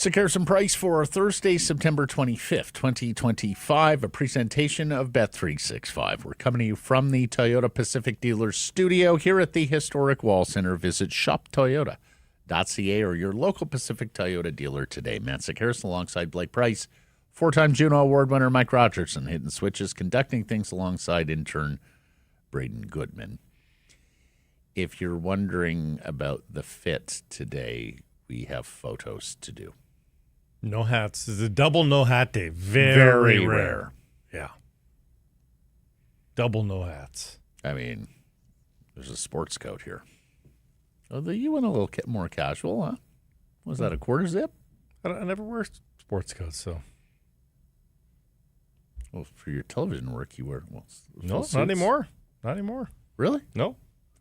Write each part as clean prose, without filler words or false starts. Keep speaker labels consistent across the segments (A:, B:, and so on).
A: Comparison price for Thursday, September 25th, 2025, a presentation of Bet365. We're coming to you from the Toyota Pacific Dealers studio here at the historic Wall Center. Visit shoptoyota.ca or your local Pacific Toyota dealer today. Matt Harrison alongside Blake Price, four-time Juno Award winner Mike Rogerson, hitting switches, conducting things alongside intern Braeden Goodman. If you're wondering about the fit today, we have photos to do.
B: No hats. It's a double no hat day. Very rare. Yeah. Double no hats.
A: I mean, there's a sports coat here. Oh, you went a little more casual, huh? Was that a quarter zip?
B: I never wear sports coats, so.
A: Well, for your television work, you wear
B: no, not anymore. Not anymore.
A: Really?
B: No.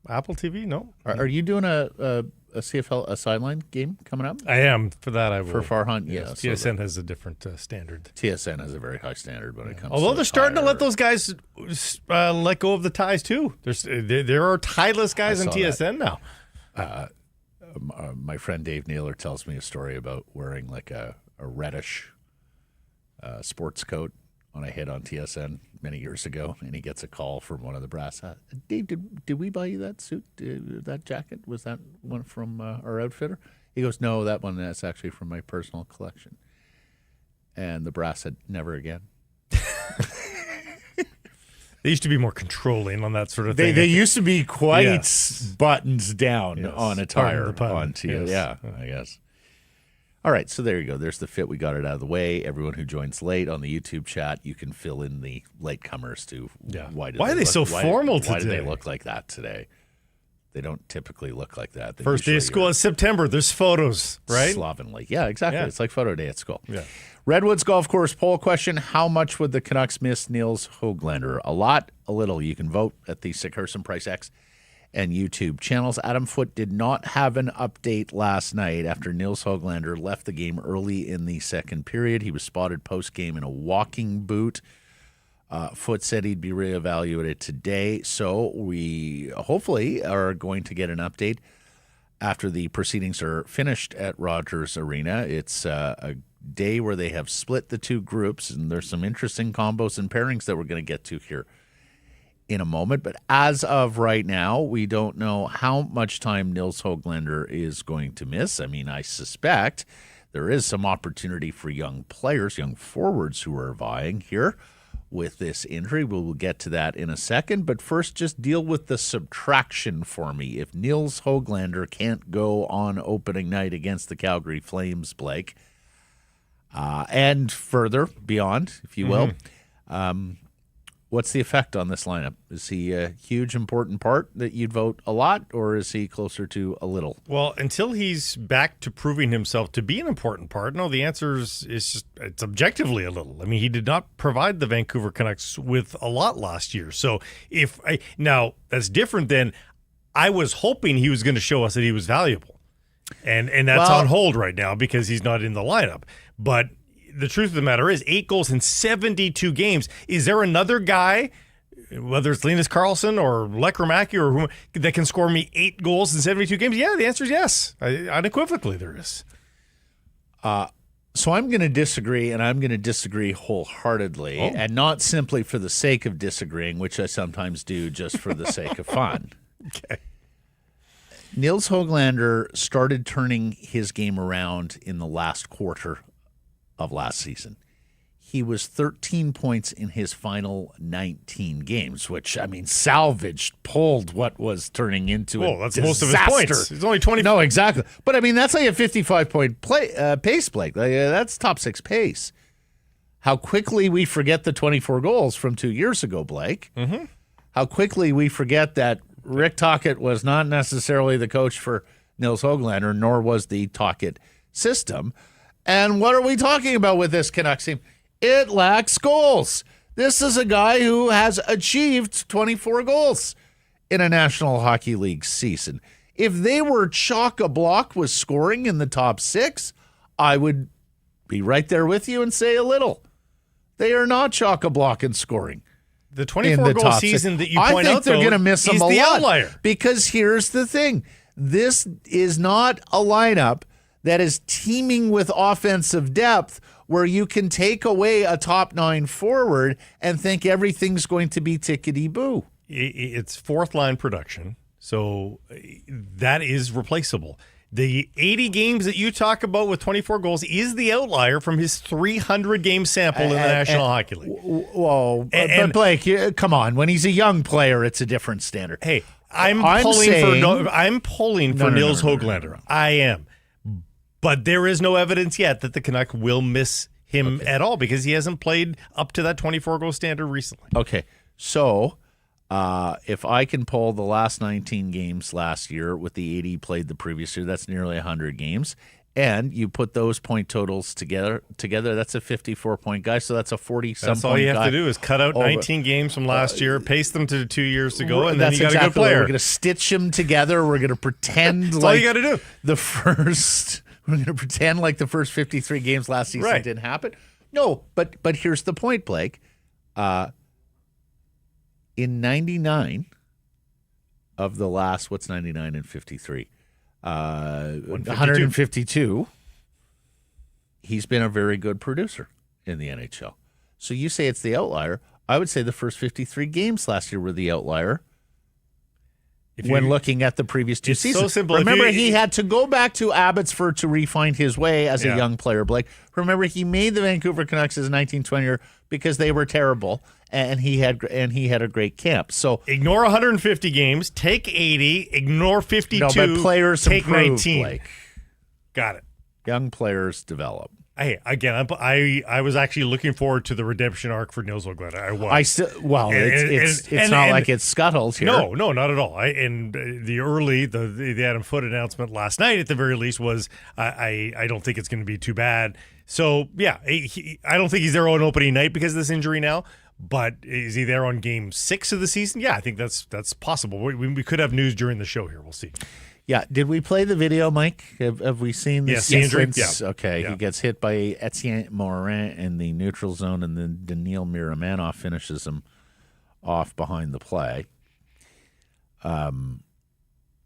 B: Apple TV, no.
A: Are you doing a CFL sideline game coming up?
B: I am. For that, I will.
A: For Far Hunt, yeah.
B: TSN has a different standard.
A: TSN has a very high standard when it comes.
B: Although
A: to
B: they're starting to let those guys let go of the ties too. There are tieless guys in TSN now.
A: My friend Dave Naylor tells me a story about wearing like a reddish sports coat on a hit on TSN many years ago, and he gets a call from one of the brass. Dave, did we buy you that suit, that jacket? Was that one from our outfitter? He goes, no, that's actually from my personal collection. And the brass said, never again.
B: They used to be more controlling on that sort of thing.
A: They used to be quite buttons down on attire on TSN. Yeah, I guess. All right, so there you go. There's the fit. We got it out of the way. Everyone who joins late on the YouTube chat, you can fill in the latecomers to why are they so formal today? Why do they look like that today? They don't typically look like that.
B: First day of school in September. There's photos, right?
A: Slovenly. Yeah, exactly. Yeah. It's like photo day at school.
B: Yeah.
A: Redwoods Golf Course poll question. How much would the Canucks miss Nils Höglander? A lot, a little. You can vote at the Sickerson Price X and YouTube channels. Adam Foote did not have an update last night after Nils Hoglander left the game early in the second period. He was spotted post-game in a walking boot. Foote said he'd be reevaluated today, so we hopefully are going to get an update after the proceedings are finished at Rogers Arena. It's a day where they have split the two groups, and there's some interesting combos and pairings that we're going to get to here in a moment. But as of right now, we don't know how much time Nils Hoglander is going to miss. I mean, I suspect there is some opportunity for young players, young forwards who are vying here with this injury. We'll get to that in a second. But first, just deal with the subtraction for me. If Nils Hoglander can't go on opening night against the Calgary Flames, Blake, and further beyond, if you will, what's the effect on this lineup? Is he a huge, important part that you'd vote a lot, or is he closer to a little?
B: Well, until he's back to proving himself to be an important part, no, the answer is just it's objectively a little. I mean, he did not provide the Vancouver Canucks with a lot last year. So now that's different than I was hoping he was going to show us that he was valuable. And that's on hold right now because he's not in the lineup. But the truth of the matter is 8 goals in 72 games. Is there another guy, whether it's Linus Karlsson or Lekkerimäki or whom, that can score me 8 goals in 72 games? Yeah, the answer is yes. Unequivocally there is.
A: So I'm going to disagree, and I'm going to disagree wholeheartedly, and not simply for the sake of disagreeing, which I sometimes do just for the sake of fun.
B: Okay.
A: Nils Hoglander started turning his game around in the last quarter of last season. He was 13 points in his final 19 games, which, I mean, pulled what was turning into a
B: that's
A: disaster.
B: Most of his points. He's only 20.
A: No, exactly. But, I mean, that's like a 55-point pace, Blake. That's top 6 pace. How quickly we forget the 24 goals from 2 years ago, Blake.
B: Mm-hmm.
A: How quickly we forget that Rick Tocchet was not necessarily the coach for Nils Hoglander, nor was the Tocchet system. And what are we talking about with this Canucks team? It lacks goals. This is a guy who has achieved 24 goals in a National Hockey League season. If they were chock-a-block with scoring in the top 6, I would be right there with you and say a little. They are not chock-a-block in scoring.
B: The 24-goal season that you point out,
A: I think they're going to miss them a lot.
B: Outlier.
A: Because here's the thing. This is not a lineup that is teeming with offensive depth where you can take away a top 9 forward and think everything's going to be tickety-boo.
B: It's fourth-line production, so that is replaceable. The 80 games that you talk about with 24 goals is the outlier from his 300-game sample in the National Hockey League.
A: Whoa, but Blake, come on. When he's a young player, it's a different standard.
B: Hey, I'm pulling for Nils Hoglander. I am. But there is no evidence yet that the Canuck will miss him at all because he hasn't played up to that 24-goal standard recently.
A: Okay, so if I can pull the last 19 games last year with the 80 played the previous year, that's nearly 100 games. And you put those point totals together, that's a 54-point guy, so that's a 40-some point guy.
B: That's all you have to do is cut out 19 games from last year, paste them to 2 years ago, and then you got a good player.
A: We're going to stitch them together. We're going to pretend
B: that's all you got to do.
A: We're going to pretend like the first 53 games last season didn't happen. No, but here's the point, Blake. In 99 of the last, what's 99 and 53? 152. He's been a very good producer in the NHL. So you say it's the outlier. I would say the first 53 games last year were the outlier. When looking at the previous 2 seasons.
B: So simple.
A: Remember, he had to go back to Abbotsford to refine his way as a young player, Blake. Remember, he made the Vancouver Canucks as a 19-20-year because they were terrible, and he had a great camp. So
B: ignore 150 games, take 80, ignore 52,
A: no, but players
B: take
A: improve,
B: 19.
A: Blake.
B: Got it.
A: Young players develop.
B: Hey, again, I was actually looking forward to the redemption arc for Nils Hoglander. I was.
A: It's not like it's scuttled here.
B: No, not at all. The Adam Foote announcement last night, at the very least, was I don't think it's going to be too bad. So yeah, I don't think he's there on opening night because of this injury now. But is he there on game 6 of the season? Yeah, I think that's possible. We could have news during the show here. We'll see.
A: Yeah. Did we play the video, Mike? Have we seen this?
B: Yes,
A: Yeah. Okay. Yeah. He gets hit by Etienne Morin in the neutral zone, and then Daniil Miramanoff finishes him off behind the play. And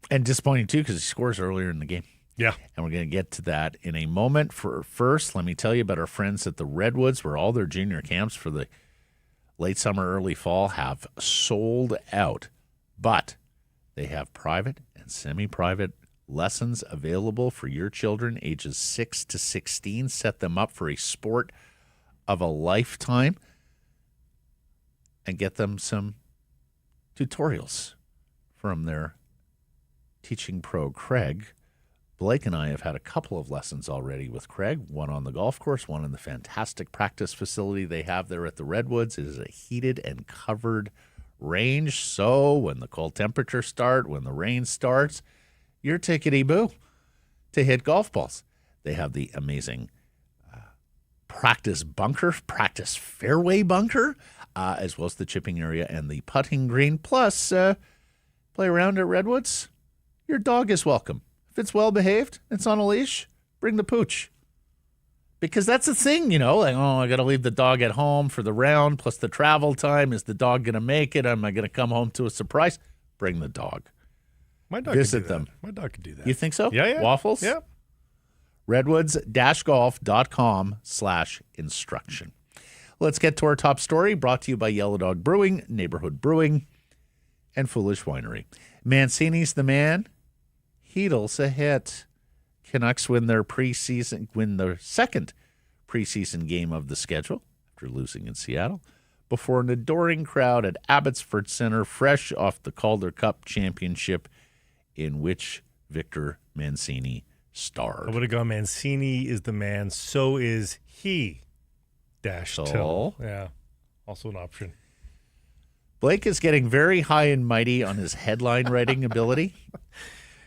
A: disappointing, too, because he scores earlier in the game.
B: Yeah.
A: And we're going to get to that in a moment. First, let me tell you about our friends at the Redwoods, where all their junior camps for the late summer, early fall have sold out. But they have private and semi-private lessons available for your children ages 6 to 16. Set them up for a sport of a lifetime and get them some tutorials from their teaching pro, Craig. Blake and I have had a couple of lessons already with Craig, one on the golf course, one in the fantastic practice facility they have there at the Redwoods. It is a heated and covered range, so when the cold temperatures start, when the rain starts, you're tickety-boo to hit golf balls. They have the amazing practice fairway bunker, as well as the chipping area and the putting green. Plus, play around at Redwoods. Your dog is welcome. If it's well-behaved, it's on a leash, bring the pooch. Because that's the thing, like, I got to leave the dog at home for the round, plus the travel time. Is the dog going to make it? Am I going to come home to a surprise? Bring the dog.
B: My dog
A: Visit them.
B: My dog could do that.
A: You think so?
B: Yeah.
A: Waffles?
B: Yeah.
A: Redwoods-golf.com/instruction. Let's get to our top story, brought to you by Yellow Dog Brewing, Neighborhood Brewing, and Foolish Winery. Mancini's the man. Chytil's a hit. Canucks win their second preseason game of the schedule after losing in Seattle before an adoring crowd at Abbotsford Center, fresh off the Calder Cup championship in which Victor Mancini starred.
B: I would have gone Mancini is the man, so is he. Till. Yeah, also an option.
A: Blake is getting very high and mighty on his headline writing ability.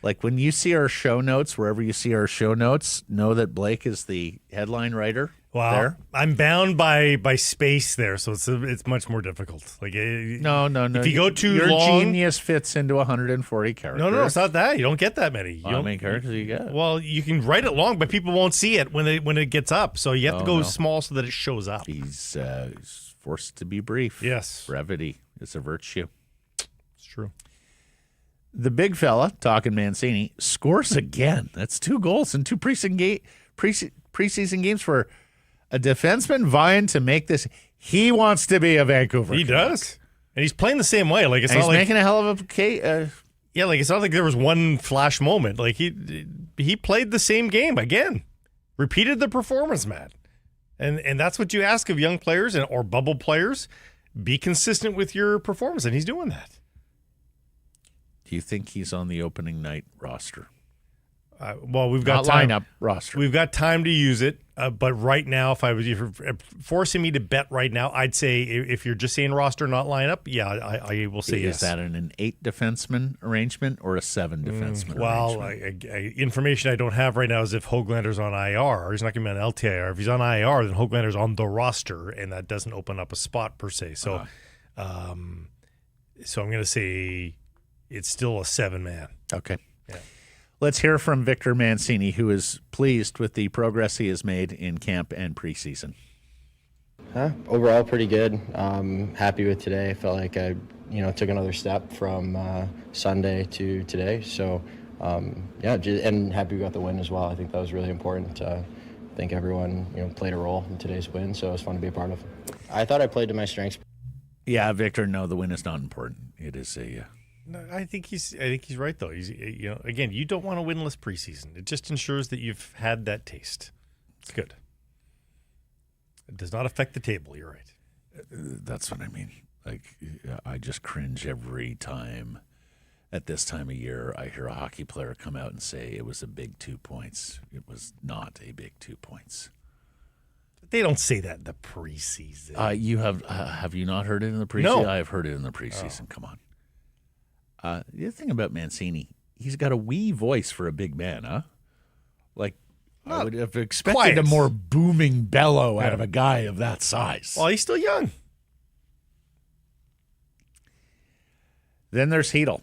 A: Like when you see our show notes, wherever you see our show notes, know that Blake is the headline writer.
B: Wow,
A: there?
B: I'm bound by space there, so it's much more difficult. Like
A: No.
B: If you go too
A: your
B: long,
A: genius fits into 140 characters.
B: no, it's not that. You don't get that many.
A: How many characters do you get?
B: Well, you can write it long, but people won't see it when it gets up. So you have to go
A: no.
B: small so that it shows up.
A: He's forced to be brief.
B: Yes,
A: Brevity is a virtue.
B: it's true.
A: The big fella, talking Mancini, scores again. That's 2 goals in 2 preseason games for a defenseman vying to make this. He wants to be a Vancouver.
B: He
A: Canuck.
B: does, and he's playing the same way. Like it's
A: And
B: not
A: he's
B: like
A: making a hell of a case.
B: yeah, like it's not like there was one flash moment. Like he played the same game again, repeated the performance, Matt, and that's what you ask of young players or bubble players. Be consistent with your performance, and he's doing that.
A: Do you think he's on the opening night roster?
B: Well, we've got
A: Not
B: time.
A: lineup roster.
B: We've got time to use it, but right now, if you're forcing me to bet right now, I'd say if you're just saying roster, not lineup, yeah, I will say yes.
A: Is that an 8 defenseman arrangement or a 7 defenseman
B: Well,
A: arrangement?
B: information I don't have right now is if Hoglander's on IR. He's not going to be on LTIR. If he's on IR, then Hoglander's on the roster, and that doesn't open up a spot per se. So, so I'm going to say it's still a 7-man.
A: Okay.
B: Yeah.
A: Let's hear from Victor Mancini, who is pleased with the progress he has made in camp and preseason.
C: Overall, pretty good. Happy with today. I felt like I, took another step from Sunday to today. So, and happy we got the win as well. I think that was really important. I think everyone, played a role in today's win, so it was fun to be a part of. I thought I played to my strengths.
A: Yeah, Victor, no, the win is not important. It is a...
B: No, I think he's right though. He's again, you don't want a winless preseason. It just ensures that you've had that taste. It's good. It does not affect the table. You're right.
A: That's what I mean. Like, I just cringe every time at this time of year I hear a hockey player come out and say it was a big 2 points. It was not a big 2 points.
B: They don't say that in the preseason.
A: You have you not heard it in the preseason?
B: No.
A: I have heard it in the preseason. Come on. The other thing about Mancini, he's got a wee voice for a big man, huh? Like, I would have expected
B: quiet.
A: a more booming bellow out of a guy of that size.
B: Well, he's still young.
A: Then there's Chytil,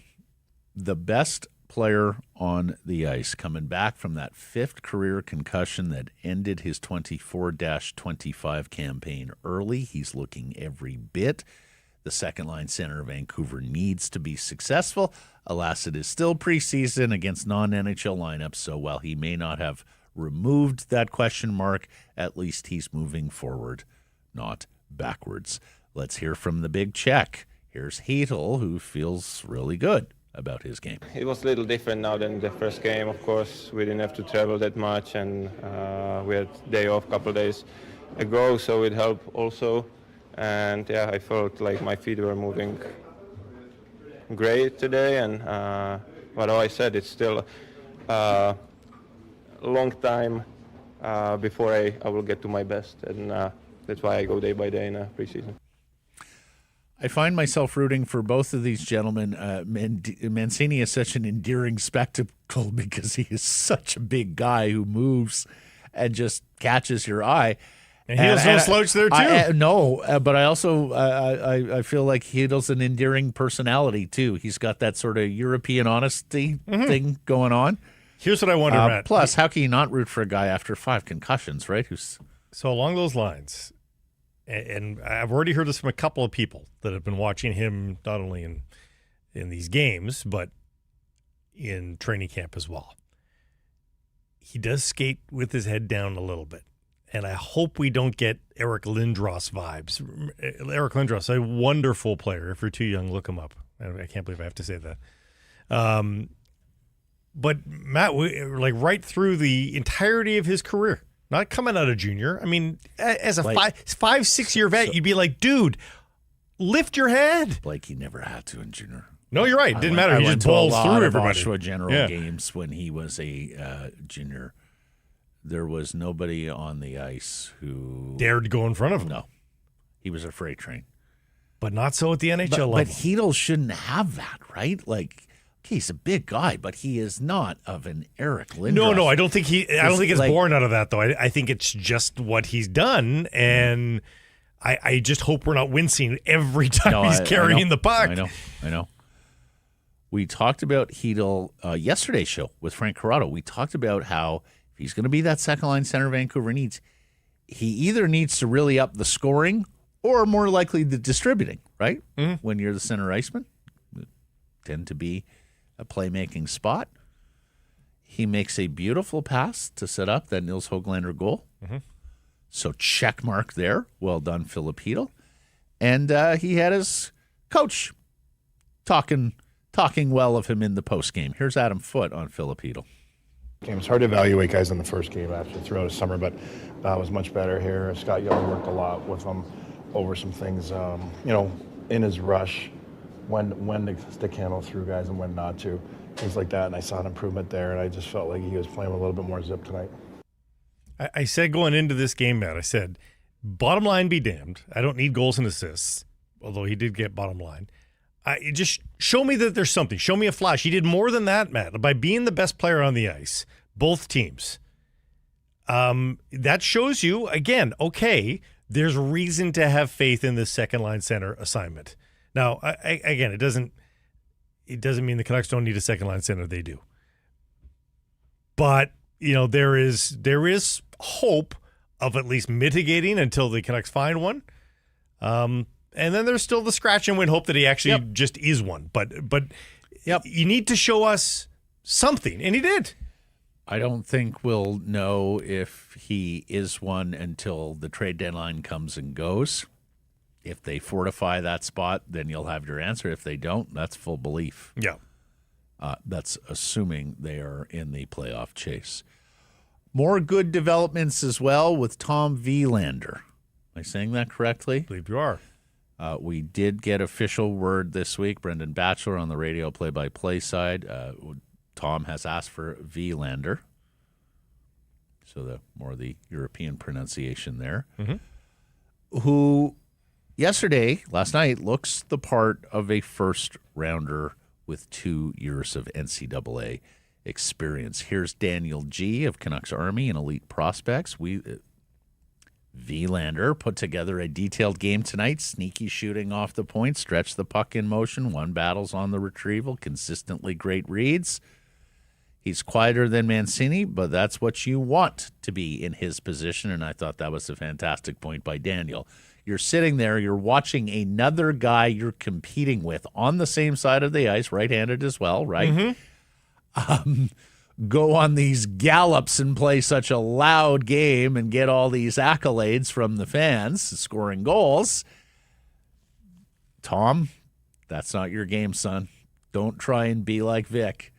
A: the best player on the ice, coming back from that 5th career concussion that ended his 24-25 campaign early. He's looking every bit. The second-line center of Vancouver needs to be successful. Alas, it is still preseason against non-NHL lineups, so while he may not have removed that question mark, at least he's moving forward, not backwards. Let's hear from the big Czech. Here's Chytil, who feels really good about his game.
D: It was a little different now than the first game, of course. We didn't have to travel that much, and we had day off a couple of days ago, so it helped also. And yeah, I felt like my feet were moving great today. And what I said, it's still a long time before I will get to my best. And that's why I go day by day in a preseason.
A: I find myself rooting for both of these gentlemen. Mancini is such an endearing spectacle because he is such a big guy who moves and just catches your eye.
B: And Chytil's no slouch there too.
A: But I also I feel like Chytil's an endearing personality too. He's got that sort of European honesty thing going on.
B: Here's what I wonder, Matt.
A: Plus, how can you not root for a guy after 5 concussions, right?
B: So along those lines, and I've already heard this from a couple of people that have been watching him not only in these games but in training camp as well. He does skate with his head down a little bit. And I hope we don't get Eric Lindros vibes. Eric Lindros, a wonderful player. If you're too young, look him up. I can't believe I have to say that. But Matt, right through the entirety of his career, not coming out of junior. I mean, as a 5-6 year vet, you'd be like, dude, lift your head.
A: Like he never had to in junior.
B: No, you're right. It didn't matter. He just bowls through everybody.
A: Oshawa General games when he was a junior. There was nobody on the ice who
B: dared to go in front of him.
A: No. He was a freight train.
B: But not so at the NHL level.
A: But Chytil shouldn't have that, right? Like, he's a big guy, but he is not of an Eric Lindros.
B: No, I don't think it's
A: like,
B: born out of that, though. I think it's just what he's done, and I just hope we're not wincing every time he's carrying the puck.
A: I know. We talked about Chytil yesterday's show with Frank Corrado. We talked about how if he's going to be that second-line center Vancouver needs, he either needs to really up the scoring or more likely the distributing, right? Mm-hmm. When you're the center iceman, you tend to be a playmaking spot. He makes a beautiful pass to set up that Nils Hoglander goal. Mm-hmm. So check mark there. Well done, Filip Chytil. And he had his coach talking well of him in the postgame. Here's Adam Foote on Filip Chytil.
E: It's hard to evaluate guys in the first game after throughout the summer, but it was much better here. Scott Young worked a lot with him over some things, in his rush, when to stick handle through guys and when not to, things like that. And I saw an improvement there, and I just felt like he was playing with a little bit more zip tonight.
B: I said going into this game, Matt, I said, bottom line be damned. I don't need goals and assists, although he did get bottom line. Just show me that there's something. Show me a flash. He did more than that, Matt, by being the best player on the ice, both teams. That shows you, again, okay, there's reason to have faith in this second-line center assignment. Now, again, it doesn't mean the Canucks don't need a second-line center. They do. But, there is hope of at least mitigating until the Canucks find one. And then there's still the scratch and win hope that he actually just is one. But you need to show us something, and he did.
A: I don't think we'll know if he is one until the trade deadline comes and goes. If they fortify that spot, then you'll have your answer. If they don't, that's full belief.
B: Yeah.
A: That's assuming they are in the playoff chase. More good developments as well with Tom Willander. Am I saying that correctly?
B: I believe you are.
A: We did get official word this week. Brendan Batchelor on the radio play-by-play side. Tom has asked for Willander. So the European pronunciation there. Mm-hmm. Who last night, looks the part of a first-rounder with 2 years of NCAA experience. Here's Daniel G. of Canucks Army and Elite Prospects. Willander put together a detailed game tonight, sneaky shooting off the point, stretched the puck in motion, won battles on the retrieval, consistently great reads. He's quieter than Mancini, but that's what you want to be in his position, and I thought that was a fantastic point by Daniel. You're sitting there, you're watching another guy you're competing with on the same side of the ice, right-handed as well, right? Mm-hmm. Go on these gallops and play such a loud game and get all these accolades from the fans, scoring goals. Tom, that's not your game, son. Don't try and be like Vic.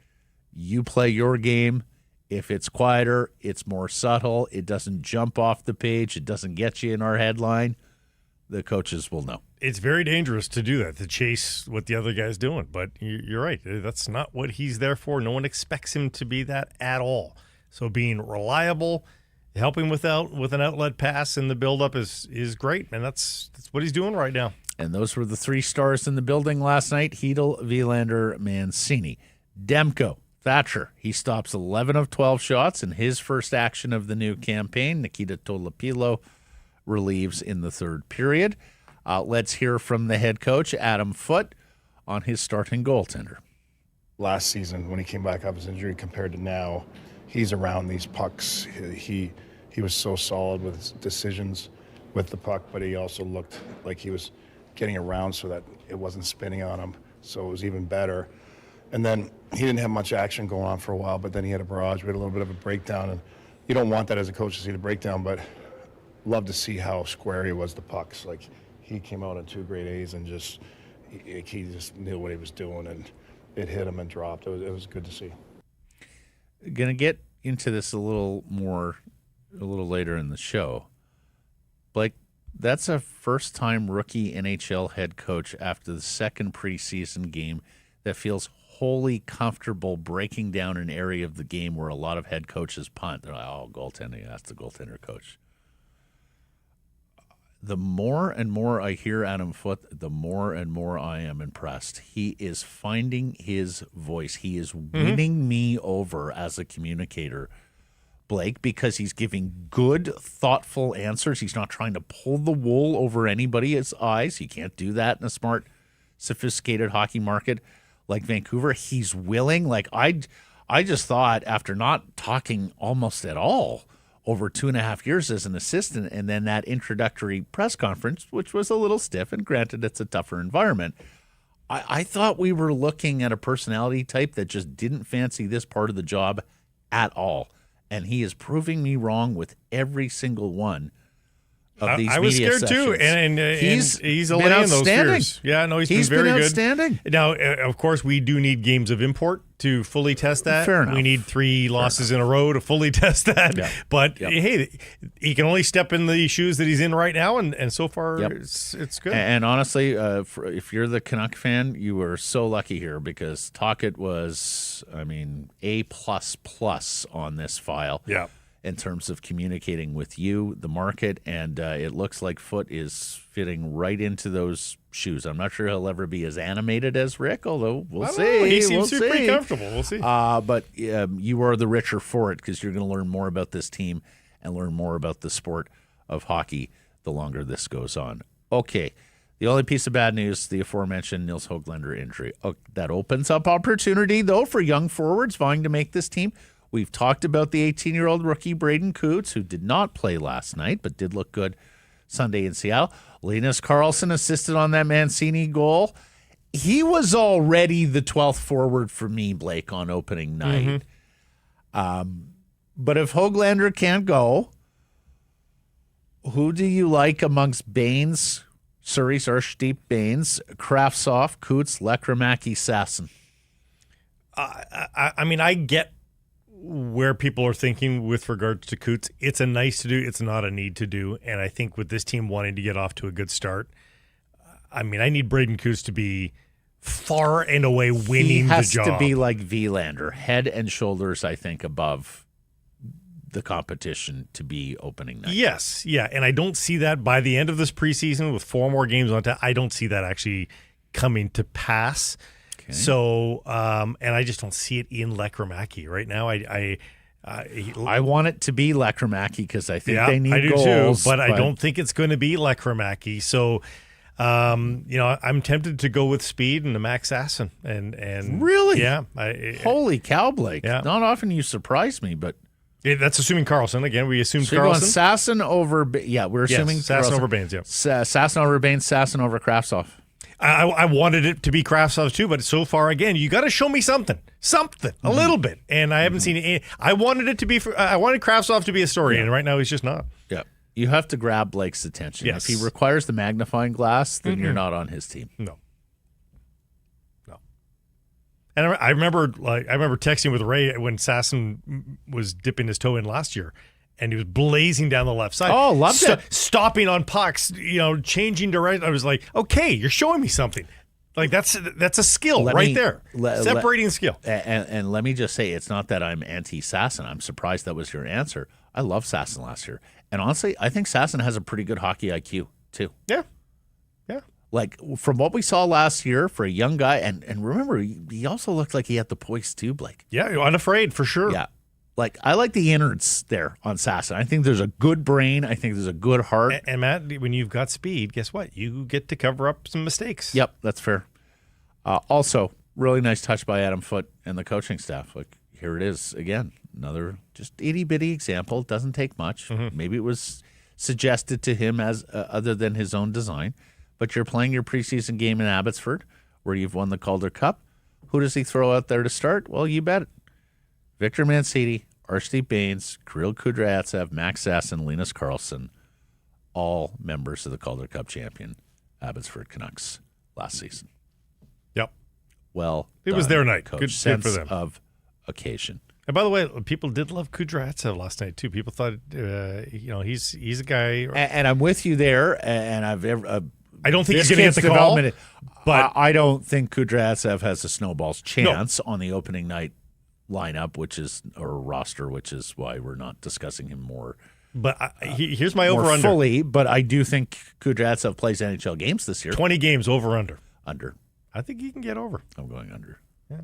A: You play your game. If it's quieter, it's more subtle. It doesn't jump off the page. It doesn't get you in our headline. The coaches will know.
B: It's very dangerous to do that, to chase what the other guy's doing. But you're right. That's not what he's there for. No one expects him to be that at all. So being reliable, helping with an outlet pass in the buildup is great. And that's what he's doing right now.
A: And those were the 3 stars in the building last night. Chytil, Willander, Mancini. Demko, Thatcher. He stops 11 of 12 shots in his first action of the new campaign. Nikita Tolopilo relieves in the third period. Let's hear from the head coach, Adam Foote, on his starting goaltender.
E: Last season, when he came back off his injury compared to now, he's around these pucks. He was so solid with his decisions with the puck, but he also looked like he was getting around so that it wasn't spinning on him, so it was even better. And then he didn't have much action going on for a while, but then he had a barrage. We had a little bit of a breakdown, and you don't want that as a coach to see the breakdown, but love to see how square he was the pucks. Like, he came out in 2 grade A's and he just knew what he was doing, and it hit him and dropped. It was good to see.
A: Going to get into this a little later in the show. Blake, that's a first-time rookie NHL head coach after the second preseason game that feels wholly comfortable breaking down an area of the game where a lot of head coaches punt. They're like, oh, goaltending, that's the goaltender coach. The more and more I hear Adam Foote, the more and more I am impressed. He is finding his voice. He is winning me over as a communicator, Blake, because he's giving good, thoughtful answers. He's not trying to pull the wool over anybody's eyes. You can't do that in a smart, sophisticated hockey market like Vancouver. He's willing. Like I just thought, after not talking almost at all over 2.5 years as an assistant, and then that introductory press conference, which was a little stiff, and granted it's a tougher environment, I thought we were looking at a personality type that just didn't fancy this part of the job at all. And he is proving me wrong with every single one of these
B: I was
A: media
B: scared too,
A: sessions.
B: and he's
A: been
B: allaying those
A: outstanding.
B: fears. Yeah, no, he's
A: He's
B: been very
A: been
B: good.
A: outstanding.
B: Now, of course, we do need games of import to fully test that.
A: Fair enough.
B: We need 3 losses in a row to fully test that.
A: Yep.
B: But
A: Yep.
B: hey, he can only step in the shoes that he's in right now, and so far
A: Yep.
B: it's good.
A: And honestly, if you're the Canuck fan, you were so lucky here, because Tocchet was, A++ on this file.
B: Yeah.
A: In terms of communicating with you, the market, and it looks like Foote is fitting right into those shoes. I'm not sure he'll ever be as animated as Rick, although we'll see.
B: He seems
A: We'll
B: pretty
A: see.
B: comfortable. We'll see.
A: But you are the richer for it, because you're going to learn more about this team and learn more about the sport of hockey the longer this goes on. Okay, the only piece of bad news, the aforementioned Nils Hoglander injury. That opens up opportunity, though, for young forwards vying to make this team. We've talked about the 18-year-old rookie Braeden Cootes, who did not play last night but did look good Sunday in Seattle. Linus Karlsson assisted on that Mancini goal. He was already the 12th forward for me, Blake, on opening night. But if Hoglander can't go, who do you like amongst Baines, Surrey's Arshdeep Baines, Kravtsov, Cootes, Lekramaki, Sasson?
B: I get where people are thinking with regards to Cootes. It's a nice to do. It's not a need to do. And I think with this team wanting to get off to a good start, I need Braeden Cootes to be far and away winning the job.
A: He has to be like Willander, head and shoulders, I think, above the competition to be opening night.
B: Yes, yeah. And I don't see that by the end of this preseason with 4 more games on tap. I don't see that actually coming to pass. So, and I just don't see it in Lekramaki right now. I
A: want it to be Lekramaki, because I think they need
B: I do
A: goals.
B: Too, but I don't think it's going to be Lekramaki. So, I'm tempted to go with speed and the Max Sasson. And
A: really,
B: yeah,
A: holy cow, Blake!
B: Yeah.
A: Not often you surprise me, but
B: that's assuming Karlsson again. We assumed
A: so you're going
B: Karlsson.
A: Sasson over. we're assuming
B: Sasson
A: Karlsson.
B: over Baines. Yeah,
A: Sasson over Baines, Sasson over Kravtsov.
B: I wanted it to be Kravtsov too, but so far, again, you got to show me something, a little bit, and I haven't seen it. I wanted it to be. I wanted Kravtsov to be a story, and right now he's just not.
A: Yeah, you have to grab Blake's attention.
B: Yes.
A: If he requires the magnifying glass, then you're not on his team.
B: No. And I remember texting with Ray when Sasson was dipping his toe in last year. And he was blazing down the left side.
A: Oh, loved it.
B: Stopping on pucks, changing direction. I was like, okay, you're showing me something. Like that's a skill there. Separating skill.
A: And let me just say, it's not that I'm anti-Sasson. I'm surprised that was your answer. I loved Sasson last year. And honestly, I think Sasson has a pretty good hockey IQ, too.
B: Yeah.
A: Like, from what we saw last year for a young guy, and remember, he also looked like he had the poise, too, Blake.
B: Yeah, unafraid, for sure.
A: Yeah. Like, I like the innards there on Sasson. I think there's a good brain. I think there's a good heart.
B: And Matt, when you've got speed, guess what? You get to cover up some mistakes.
A: Yep, that's fair. Also, really nice touch by Adam Foote and the coaching staff. Like, here it is again. Another just itty-bitty example. It doesn't take much. Maybe it was suggested to him as other than his own design. But you're playing your preseason game in Abbotsford, where you've won the Calder Cup. Who does he throw out there to start? Well, you bet it. Victor Mancini, Arshdeep Baines, Kirill Kudryavtsev, Max Sasson, Linus Karlsson, all members of the Calder Cup champion Abbotsford Canucks last season.
B: Yep.
A: Well,
B: it was their night.
A: Coach.
B: Good
A: Sense
B: for them.
A: of occasion.
B: And by the way, people did love Kudryavtsev last night too. People thought, he's a guy.
A: And I'm with you there. And
B: I don't think he's going to get the call.
A: But I don't think Kudryavtsev has a snowball's chance on the opening night lineup, or roster, which is why we're not discussing him more
B: But here's my
A: more
B: over-under.
A: fully, but I do think Kudryavtsev plays NHL games this year.
B: 20 games over-under.
A: Under.
B: I think he can get over.
A: I'm going under.
B: Yeah.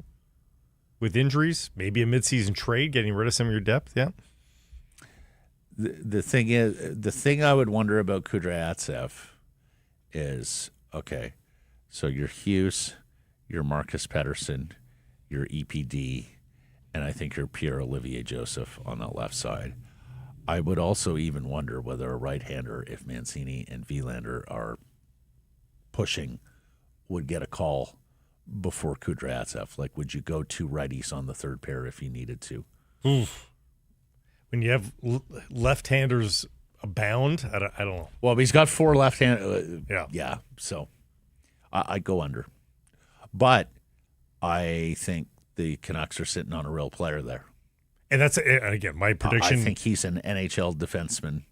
B: With injuries, maybe a midseason trade, getting rid of some of your depth, yeah.
A: The thing I would wonder about Kudryavtsev is, okay, so your Hughes, your Marcus Pettersson, your EPD, and I think your Pierre-Olivier Joseph on the left side. I would also even wonder whether a right-hander, if Mancini and Willander are pushing, would get a call before Kudryavtsev. Like, would you go two righties on the third pair if you needed to?
B: Oof. When you have left-handers abound, I don't know.
A: Well, he's got four left-hand.
B: Yeah.
A: So I go under. But I think the Canucks are sitting on a real player there.
B: And that's, again, my prediction.
A: I think he's an NHL defenseman.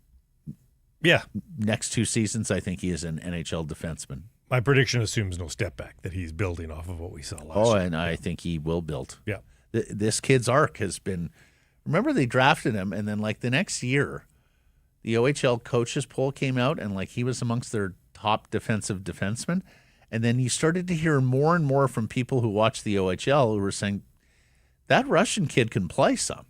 B: Yeah.
A: Next 2 seasons, I think he is an NHL defenseman.
B: My prediction assumes no step back, that he's building off of what we saw last year.
A: And I think he will build.
B: Yeah.
A: This kid's arc has been, remember they drafted him, and then like the next year, the OHL coaches poll came out, and like he was amongst their top defensive defensemen. And then you started to hear more and more from people who watch the OHL who were saying, that Russian kid can play some.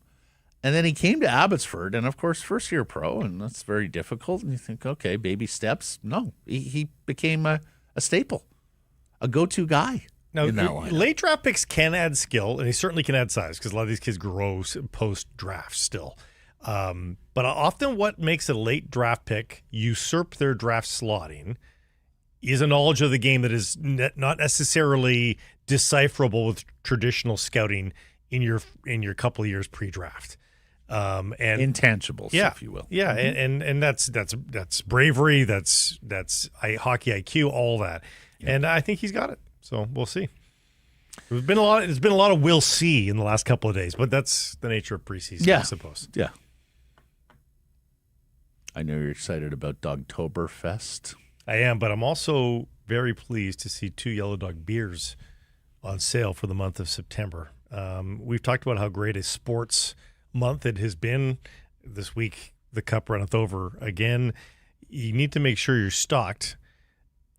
A: And then he came to Abbotsford, and of course, first-year pro, and that's very difficult. And you think, okay, baby steps. No, he became a staple, a go-to guy.
B: Now,
A: in that lineup.
B: late draft picks can add skill, and they certainly can add size because a lot of these kids grow post-draft still. But often what makes a late draft pick usurp their draft slotting is a knowledge of the game that is not necessarily decipherable with traditional scouting in your couple of years pre-draft. And
A: intangibles, if you will.
B: Yeah, and that's bravery, that's hockey IQ, all that. Yeah. And I think he's got it. So we'll see. There's been a lot of we'll see in the last couple of days, but that's the nature of preseason, I suppose.
A: Yeah. I know you're excited about Dogtoberfest.
B: I am, but I'm also very pleased to see 2 Yellow Dog beers on sale for the month of September. We've talked about how great a sports month it has been. This week, the cup runneth over again. You need to make sure you're stocked,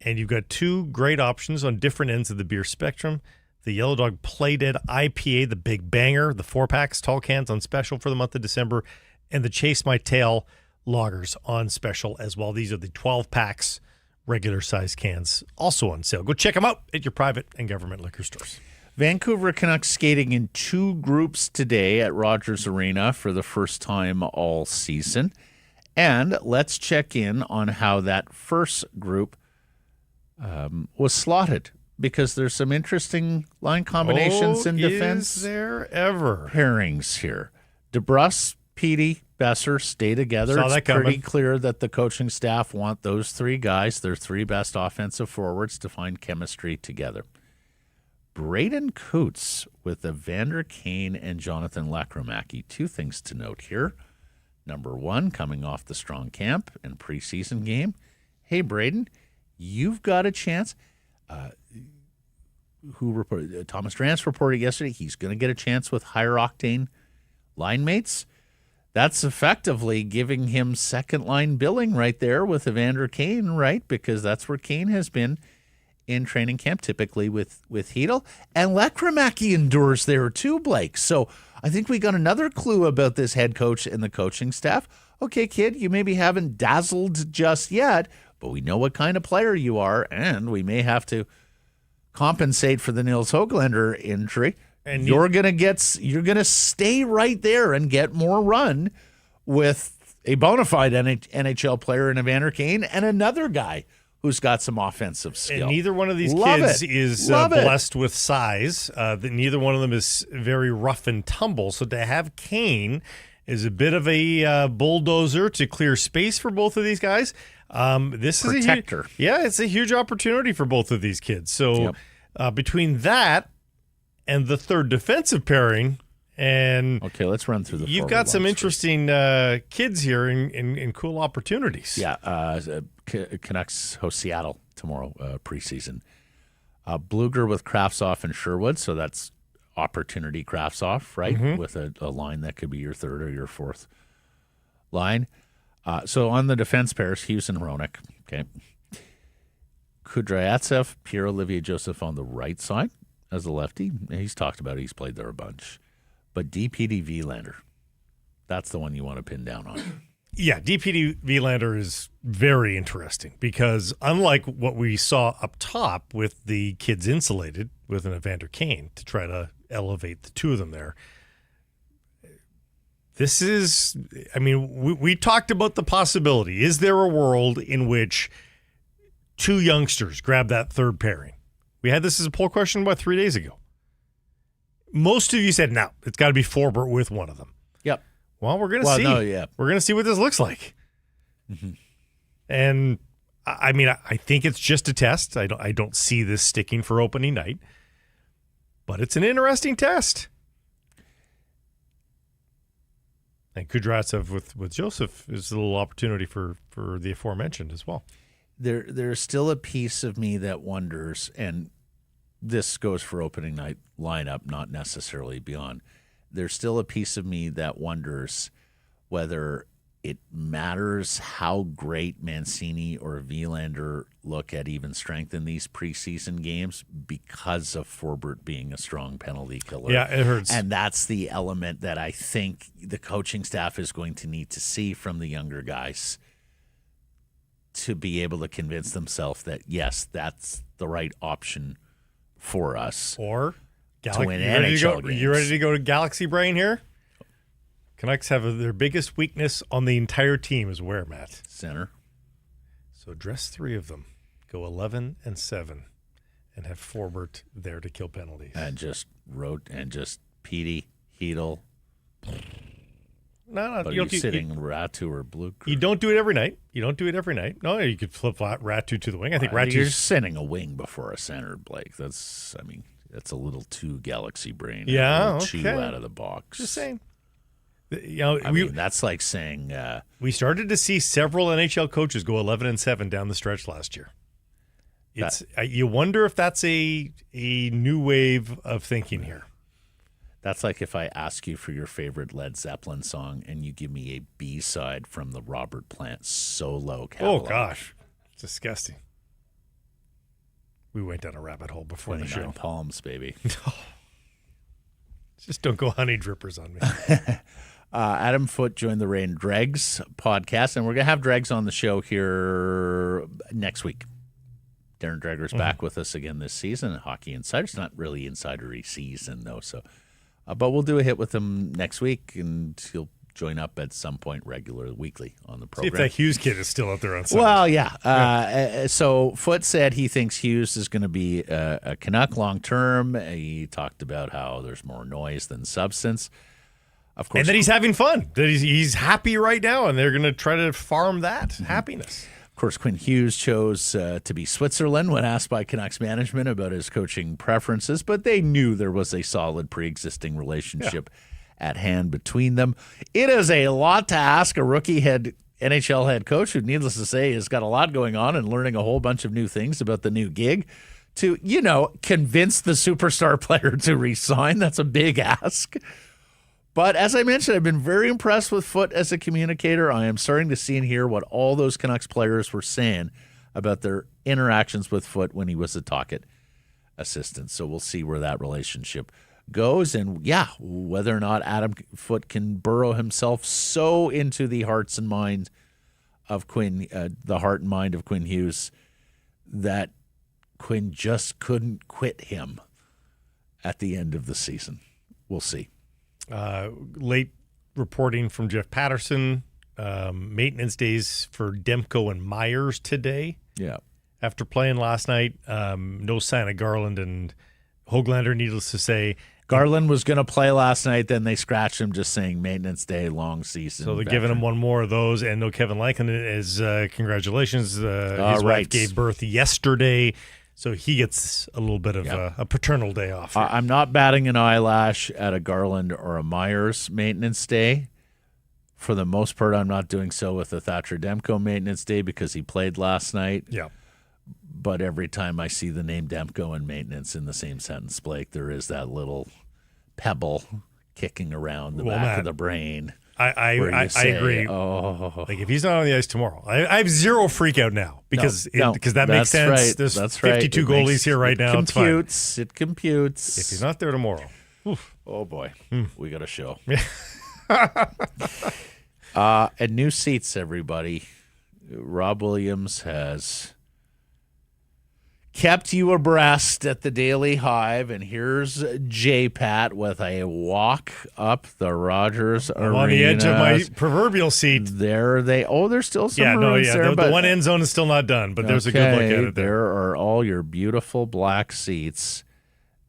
B: and you've got 2 great options on different ends of the beer spectrum. The Yellow Dog Play Dead IPA, the big banger, the 4-packs, tall cans on special for the month of December, and the Chase My Tail lagers on special as well. These are the 12-packs, regular size cans, also on sale. Go check them out at your private and government liquor stores.
A: Vancouver Canucks skating in 2 groups today at Rogers Arena for the first time all season. And let's check in on how that first group was slotted, because there's some interesting line combinations in defense.
B: Is there ever?
A: Pairings here. DeBrusk, Petey, Besser stay together.
B: Saw that
A: it's pretty
B: coming.
A: clear that the coaching staff want those 3 guys, their 3 best offensive forwards, to find chemistry together. Braeden Cootes with Evander Kane and Jonathan Lekromacki. 2 things to note here. Number 1, coming off the strong camp and preseason game. Hey, Braeden, you've got a chance. Thomas Drance reported yesterday he's going to get a chance with higher octane line mates. That's effectively giving him second line billing right there with Evander Kane, right? Because that's where Kane has been in training camp, typically with Chytil. And Lekromacki endures there too, Blake. So I think we got another clue about this head coach and the coaching staff. Okay, kid, you maybe haven't dazzled just yet, but we know what kind of player you are, and we may have to compensate for the Nils Hoglander injury. And you're gonna stay right there and get more run with a bona fide NHL player in Evander Kane and another guy who's got some offensive skill.
B: And neither one of these
A: Love
B: kids
A: it.
B: is
A: Love it.
B: blessed with size. Neither one of them is very rough and tumble. So to have Kane is a bit of a bulldozer to clear space for both of these guys. This
A: Protector.
B: it's a huge opportunity for both of these kids. So between that and the third defensive pairing, and
A: okay, let's run through the.
B: You've got some interesting kids here and cool opportunities.
A: Yeah, Canucks host Seattle tomorrow, preseason. Bluger with Kraftsov and Sherwood, so that's opportunity Kraftsov, right?
B: Mm-hmm.
A: With a line that could be your third or your fourth line. So on the defense pairs, Hughes and Hronek. Okay. Kudryavtsev, Pierre-Olivier Joseph on the right side as a lefty. He's talked about it. He's played there a bunch. But DPD Willander, that's the one you want to pin down on.
B: Yeah, DPD Willander is very interesting because unlike what we saw up top with the kids insulated with an Evander Kane to try to elevate the two of them there, this is, I mean, we talked about the possibility. Is there a world in which two youngsters grab that third pairing? We had this as a poll question about 3 days ago. Most of you said, no, it's got to be Forbort with one of them.
A: Yep.
B: Well, we're going to see.
A: No, yeah.
B: We're going to see what this looks like. Mm-hmm. And, I mean, I think it's just a test. I don't see this sticking for opening night. But it's an interesting test. And Kudryavtsev with Joseph is a little opportunity for the aforementioned as well.
A: There's still a piece of me that wonders, and this goes for opening night lineup, not necessarily beyond. There's still a piece of me that wonders whether it matters how great Mancini or Willander look at even strength in these preseason games because of Forbort being a strong penalty killer.
B: Yeah, it hurts.
A: And that's the element that I think the coaching staff is going to need to see from the younger guys to be able to convince themselves that, yes, that's the right option for us.
B: Or
A: to win NHL games.
B: You ready to go to Galaxy Brain here? Canucks have their biggest weakness on the entire team is where, Matt?
A: Center.
B: So dress three of them. Go 11-7 and have Forbort there to kill penalties.
A: And just Petey, Chytil.
B: No,
A: but you're sitting Ratu or Blue.
B: You don't do it every night. No, you could flip Ratu to the wing. I think Ratu.
A: You're sending a wing before a center, Blake. That's a little too Galaxy Brain.
B: Yeah,
A: okay. Chew out of the box.
B: Just saying.
A: That's like saying
B: we started to see several NHL coaches go 11-7 down the stretch last year. You wonder if that's a new wave of thinking here.
A: That's like if I ask you for your favorite Led Zeppelin song and you give me a B-side from the Robert Plant solo catalog.
B: Oh gosh, it's disgusting. We went down a rabbit hole before the show.
A: 29 Palms, baby.
B: Just don't go honey drippers on me.
A: Adam Foote joined the Rain Dregs podcast, and we're going to have Dregs on the show here next week. Darren Dreger's back with us again this season. Hockey Insider. It's not really insidery season, though. So, but we'll do a hit with him next week, and he'll join up at some point weekly on the program.
B: See if that Hughes kid is still out there on Sunday.
A: Well, yeah. So Foote said he thinks Hughes is going to be a Canuck long term. He talked about how there's more noise than substance. Of course,
B: and that he's having fun. That he's happy right now, and they're going to try to farm that happiness.
A: Of course, Quinn Hughes chose to be Switzerland when asked by Canucks management about his coaching preferences, but they knew there was a solid pre-existing relationship at hand between them. It is a lot to ask a rookie NHL head coach who, needless to say, has got a lot going on and learning a whole bunch of new things about the new gig to, convince the superstar player to resign. That's a big ask. But as I mentioned, I've been very impressed with Foote as a communicator. I am starting to see and hear what all those Canucks players were saying about their interactions with Foote when he was a Tocchet assistant. So we'll see where that relationship goes. And, whether or not Adam Foote can burrow himself so into the hearts and mind of Quinn, the heart and mind of Quinn Hughes, that Quinn just couldn't quit him at the end of the season. We'll see.
B: Late reporting from Jeff Patterson. Maintenance days for Demko and Myers today.
A: Yeah.
B: After playing last night, no sign of Garland and Hoglander, needless to say.
A: Garland was going to play last night, then they scratched him just saying maintenance day, long season.
B: So they're giving him one more of those, and no Kevin Lankinen is congratulations. His wife gave birth yesterday. So he gets a little bit of a paternal day off.
A: I'm not batting an eyelash at a Garland or a Myers maintenance day. For the most part, I'm not doing so with a Thatcher Demko maintenance day because he played last night.
B: Yeah.
A: But every time I see the name Demko and maintenance in the same sentence, Blake, there is that little pebble kicking around the back of the brain.
B: I agree.
A: Oh,
B: Like if he's not on the ice tomorrow, I have zero freak out now because that makes sense.
A: Right.
B: There's
A: that's
B: 52
A: right.
B: Goalies here right now.
A: Computes. It computes.
B: If he's not there tomorrow,
A: oh boy, we got a show. And new seats, everybody. Rob Williams has kept you abreast at the Daily Hive, and here's J-Pat with a walk up the Rogers Arena.
B: on the edge of my proverbial seat.
A: There's still some rooms there.
B: The one end zone is still not done, but there's a good look at it there.
A: There are all your beautiful black seats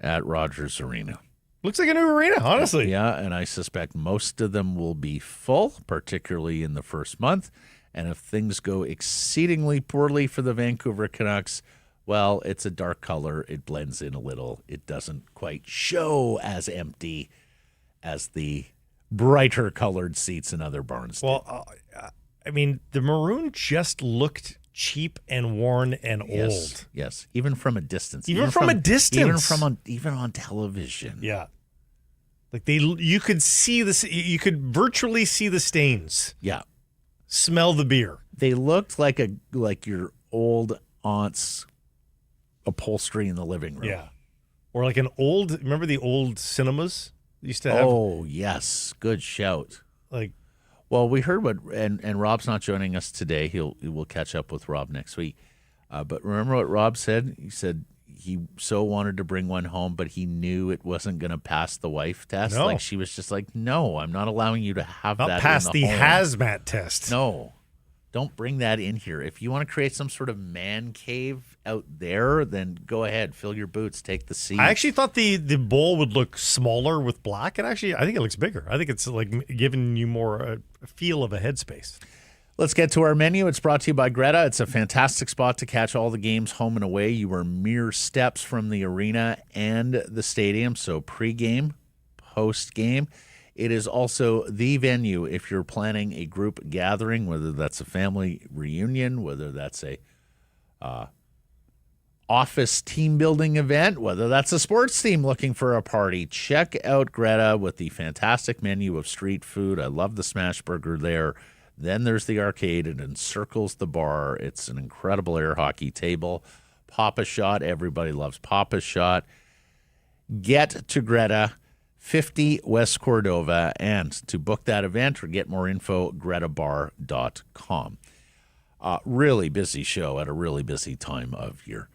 A: at Rogers Arena.
B: Looks like a new arena, honestly.
A: Yeah, and I suspect most of them will be full, particularly in the first month. And if things go exceedingly poorly for the Vancouver Canucks, well, it's a dark color. It blends in a little. It doesn't quite show as empty as the brighter colored seats in other barns did.
B: Well, I mean, the maroon just looked cheap and worn and old.
A: Yes, even from a distance.
B: Even from a distance.
A: Even on television.
B: Yeah. Like you could see this. You could virtually see the stains.
A: Yeah.
B: Smell the beer.
A: They looked like your old aunt's upholstery in the living room.
B: Yeah. Or like remember the old cinemas used to have?
A: Oh, yes. Good shout.
B: Like,
A: well, we heard and Rob's not joining us today. We'll catch up with Rob next week. But remember what Rob said? He said he so wanted to bring one home, but he knew it wasn't going to pass the wife test.
B: No.
A: Like she was just like, no, I'm not allowing you to have
B: not
A: that
B: pass
A: in
B: the
A: home.
B: hazmat test.
A: No. Don't bring that in here. If you want to create some sort of man cave out there, then go ahead, fill your boots, take the seat.
B: I actually thought the bowl would look smaller with black, and actually, I think it looks bigger. I think it's like giving you more a feel of a headspace.
A: Let's get to our menu. It's brought to you by Greta. It's a fantastic spot to catch all the games home and away. You are mere steps from the arena and the stadium, so pre-game, post-game. It is also the venue if you're planning a group gathering, whether that's a family reunion, whether that's a office team building event, whether that's a sports team looking for a party. Check out Greta with the fantastic menu of street food. I love the smash burger there. Then there's the arcade. It encircles the bar. It's an incredible air hockey table. Papa Shot. Everybody loves Papa Shot. Get to Greta, 50 West Cordova. And to book that event or get more info, gretabar.com. Really busy show at a really busy time of year.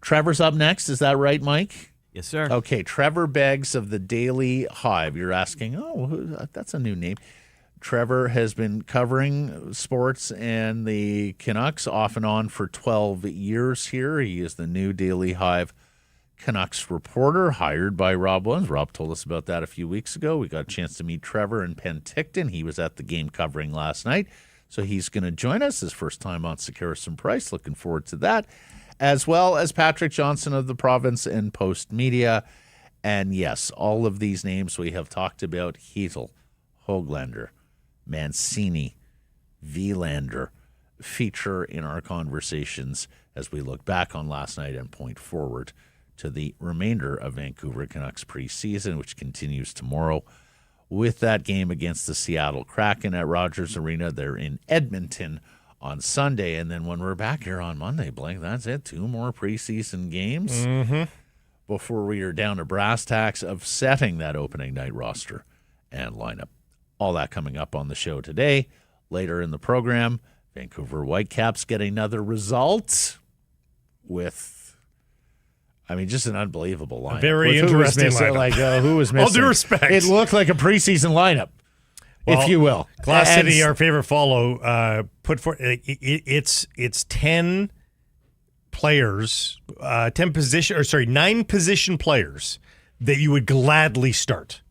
A: Trevor's up next. Is that right, Mike?
F: Yes, sir.
A: Okay, Trevor Begs of the Daily Hive. You're asking, that's a new name. Trevor has been covering sports and the Canucks off and on for 12 years here. He is the new Daily Hive Canucks reporter hired by Rob Williams. Rob told us about that a few weeks ago. We got a chance to meet Trevor in Penticton. He was at the game covering last night, so he's going to join us his first time on Sekeres and Price. Looking forward to that, as well as Patrick Johnston of the Province and Postmedia. And yes, all of these names we have talked about: Chytil, Höglander, Mancini, Willander, feature in our conversations as we look back on last night and point forward to the remainder of Vancouver Canucks preseason, which continues tomorrow with that game against the Seattle Kraken at Rogers Arena. They're in Edmonton on Sunday, and then when we're back here on Monday, Blake, that's it. 2 more preseason games before we are down to brass tacks of setting that opening night roster and lineup. All that coming up on the show today. Later in the program, Vancouver Whitecaps get another result with, just an unbelievable lineup.
B: Very interesting lineup.
A: Who was missing?
B: All due respect.
A: It looked like a preseason lineup, if you will.
B: Glass City, our favorite follow, put for it's 10 players, 9 position players that you would gladly start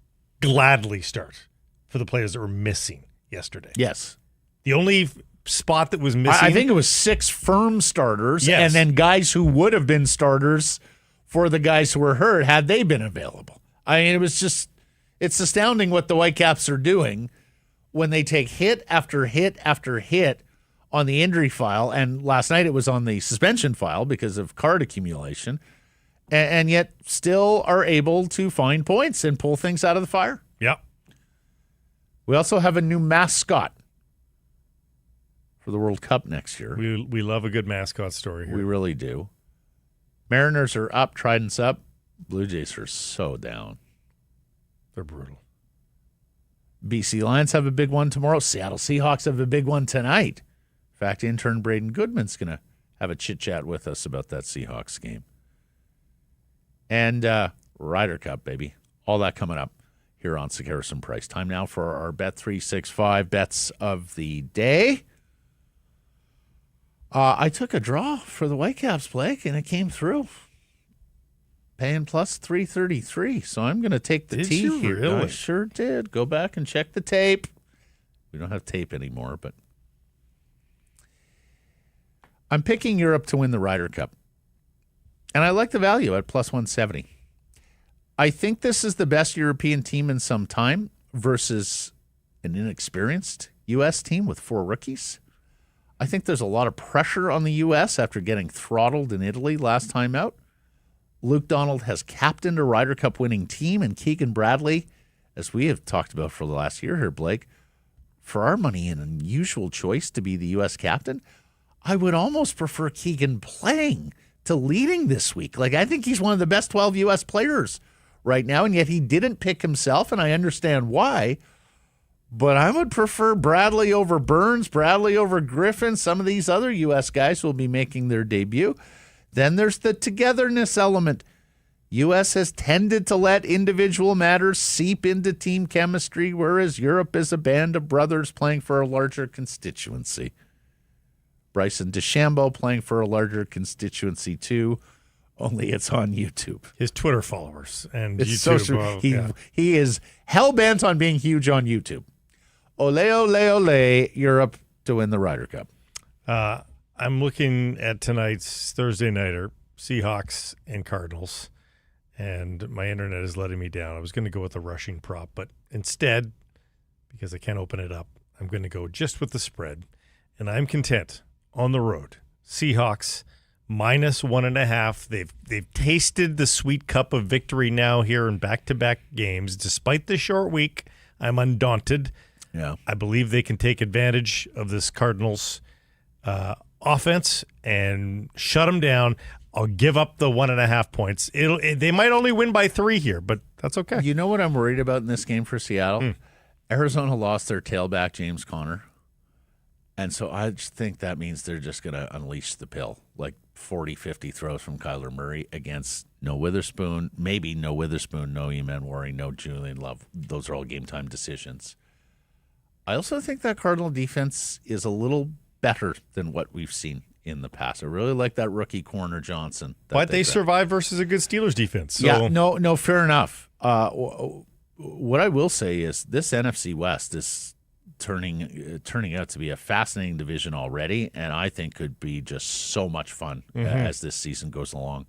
B: for the players that were missing yesterday.
A: Yes.
B: The only spot that was missing,
A: I think it was 6 firm starters,
B: yes,
A: and then guys who would have been starters for the guys who were hurt had they been available. It's astounding what the Whitecaps are doing when they take hit after hit after hit on the injury file, and last night it was on the suspension file because of card accumulation, and yet still are able to find points and pull things out of the fire.
B: Yep.
A: We also have a new mascot for the World Cup next year.
B: We love a good mascot story here.
A: We really do. Mariners are up, Trident's up. Blue Jays are so down.
B: They're brutal.
A: BC Lions have a big one tomorrow. Seattle Seahawks have a big one tonight. In fact, intern Braeden Goodman's going to have a chit-chat with us about that Seahawks game. And Ryder Cup, baby. All that coming up here on Sick Harrison Price. Time now for our Bet365 bets of the day. I took a draw for the Whitecaps, Blake, and it came through. Paying plus 333. So I'm going to take the T here.
B: Really?
A: I sure did. Go back and check the tape. We don't have tape anymore, but I'm picking Europe to win the Ryder Cup. And I like the value at plus 170. I think this is the best European team in some time versus an inexperienced U.S. team with 4 rookies. I think there's a lot of pressure on the U.S. after getting throttled in Italy last time out. Luke Donald has captained a Ryder Cup winning team, and Keegan Bradley, as we have talked about for the last year here, Blake, for our money, an unusual choice to be the U.S. captain. I would almost prefer Keegan playing to leading this week. Like, I think he's one of the best 12 U.S. players right now, and yet he didn't pick himself, and I understand why. But I would prefer Bradley over Burns, Bradley over Griffin, some of these other U.S. guys will be making their debut. Then there's the togetherness element. U.S. has tended to let individual matters seep into team chemistry, whereas Europe is a band of brothers playing for a larger constituency. Bryson DeChambeau playing for a larger constituency too, only it's on YouTube.
B: His Twitter followers and
A: It's
B: YouTube.
A: He is hell-bent on being huge on YouTube. Ole, ole, ole, Europe to win the Ryder Cup.
B: I'm looking at tonight's Thursday nighter, Seahawks and Cardinals, and my internet is letting me down. I was going to go with the rushing prop, but instead, because I can't open it up, I'm going to go just with the spread, and I'm content on the road. Seahawks minus 1.5. They've tasted the sweet cup of victory now here in back-to-back games. Despite the short week, I'm undaunted.
A: Yeah,
B: I believe they can take advantage of this Cardinals offense and shut them down. I'll give up the 1.5 points. They might only win by 3 here, but that's okay.
A: You know what I'm worried about in this game for Seattle? Arizona lost their tailback, James Conner. And so I just think that means they're just going to unleash the pill, like 40, 50 throws from Kyler Murray against no Witherspoon, maybe no Witherspoon, no Eman Warring, no Julian Love. Those are all game-time decisions. I also think that Cardinal defense is a little better than what we've seen in the past. I really like that rookie corner, Johnston.
B: But they survived versus a good Steelers defense. So.
A: Yeah, no, fair enough. What I will say is this NFC West is turning out to be a fascinating division already, and I think could be just so much fun as this season goes along,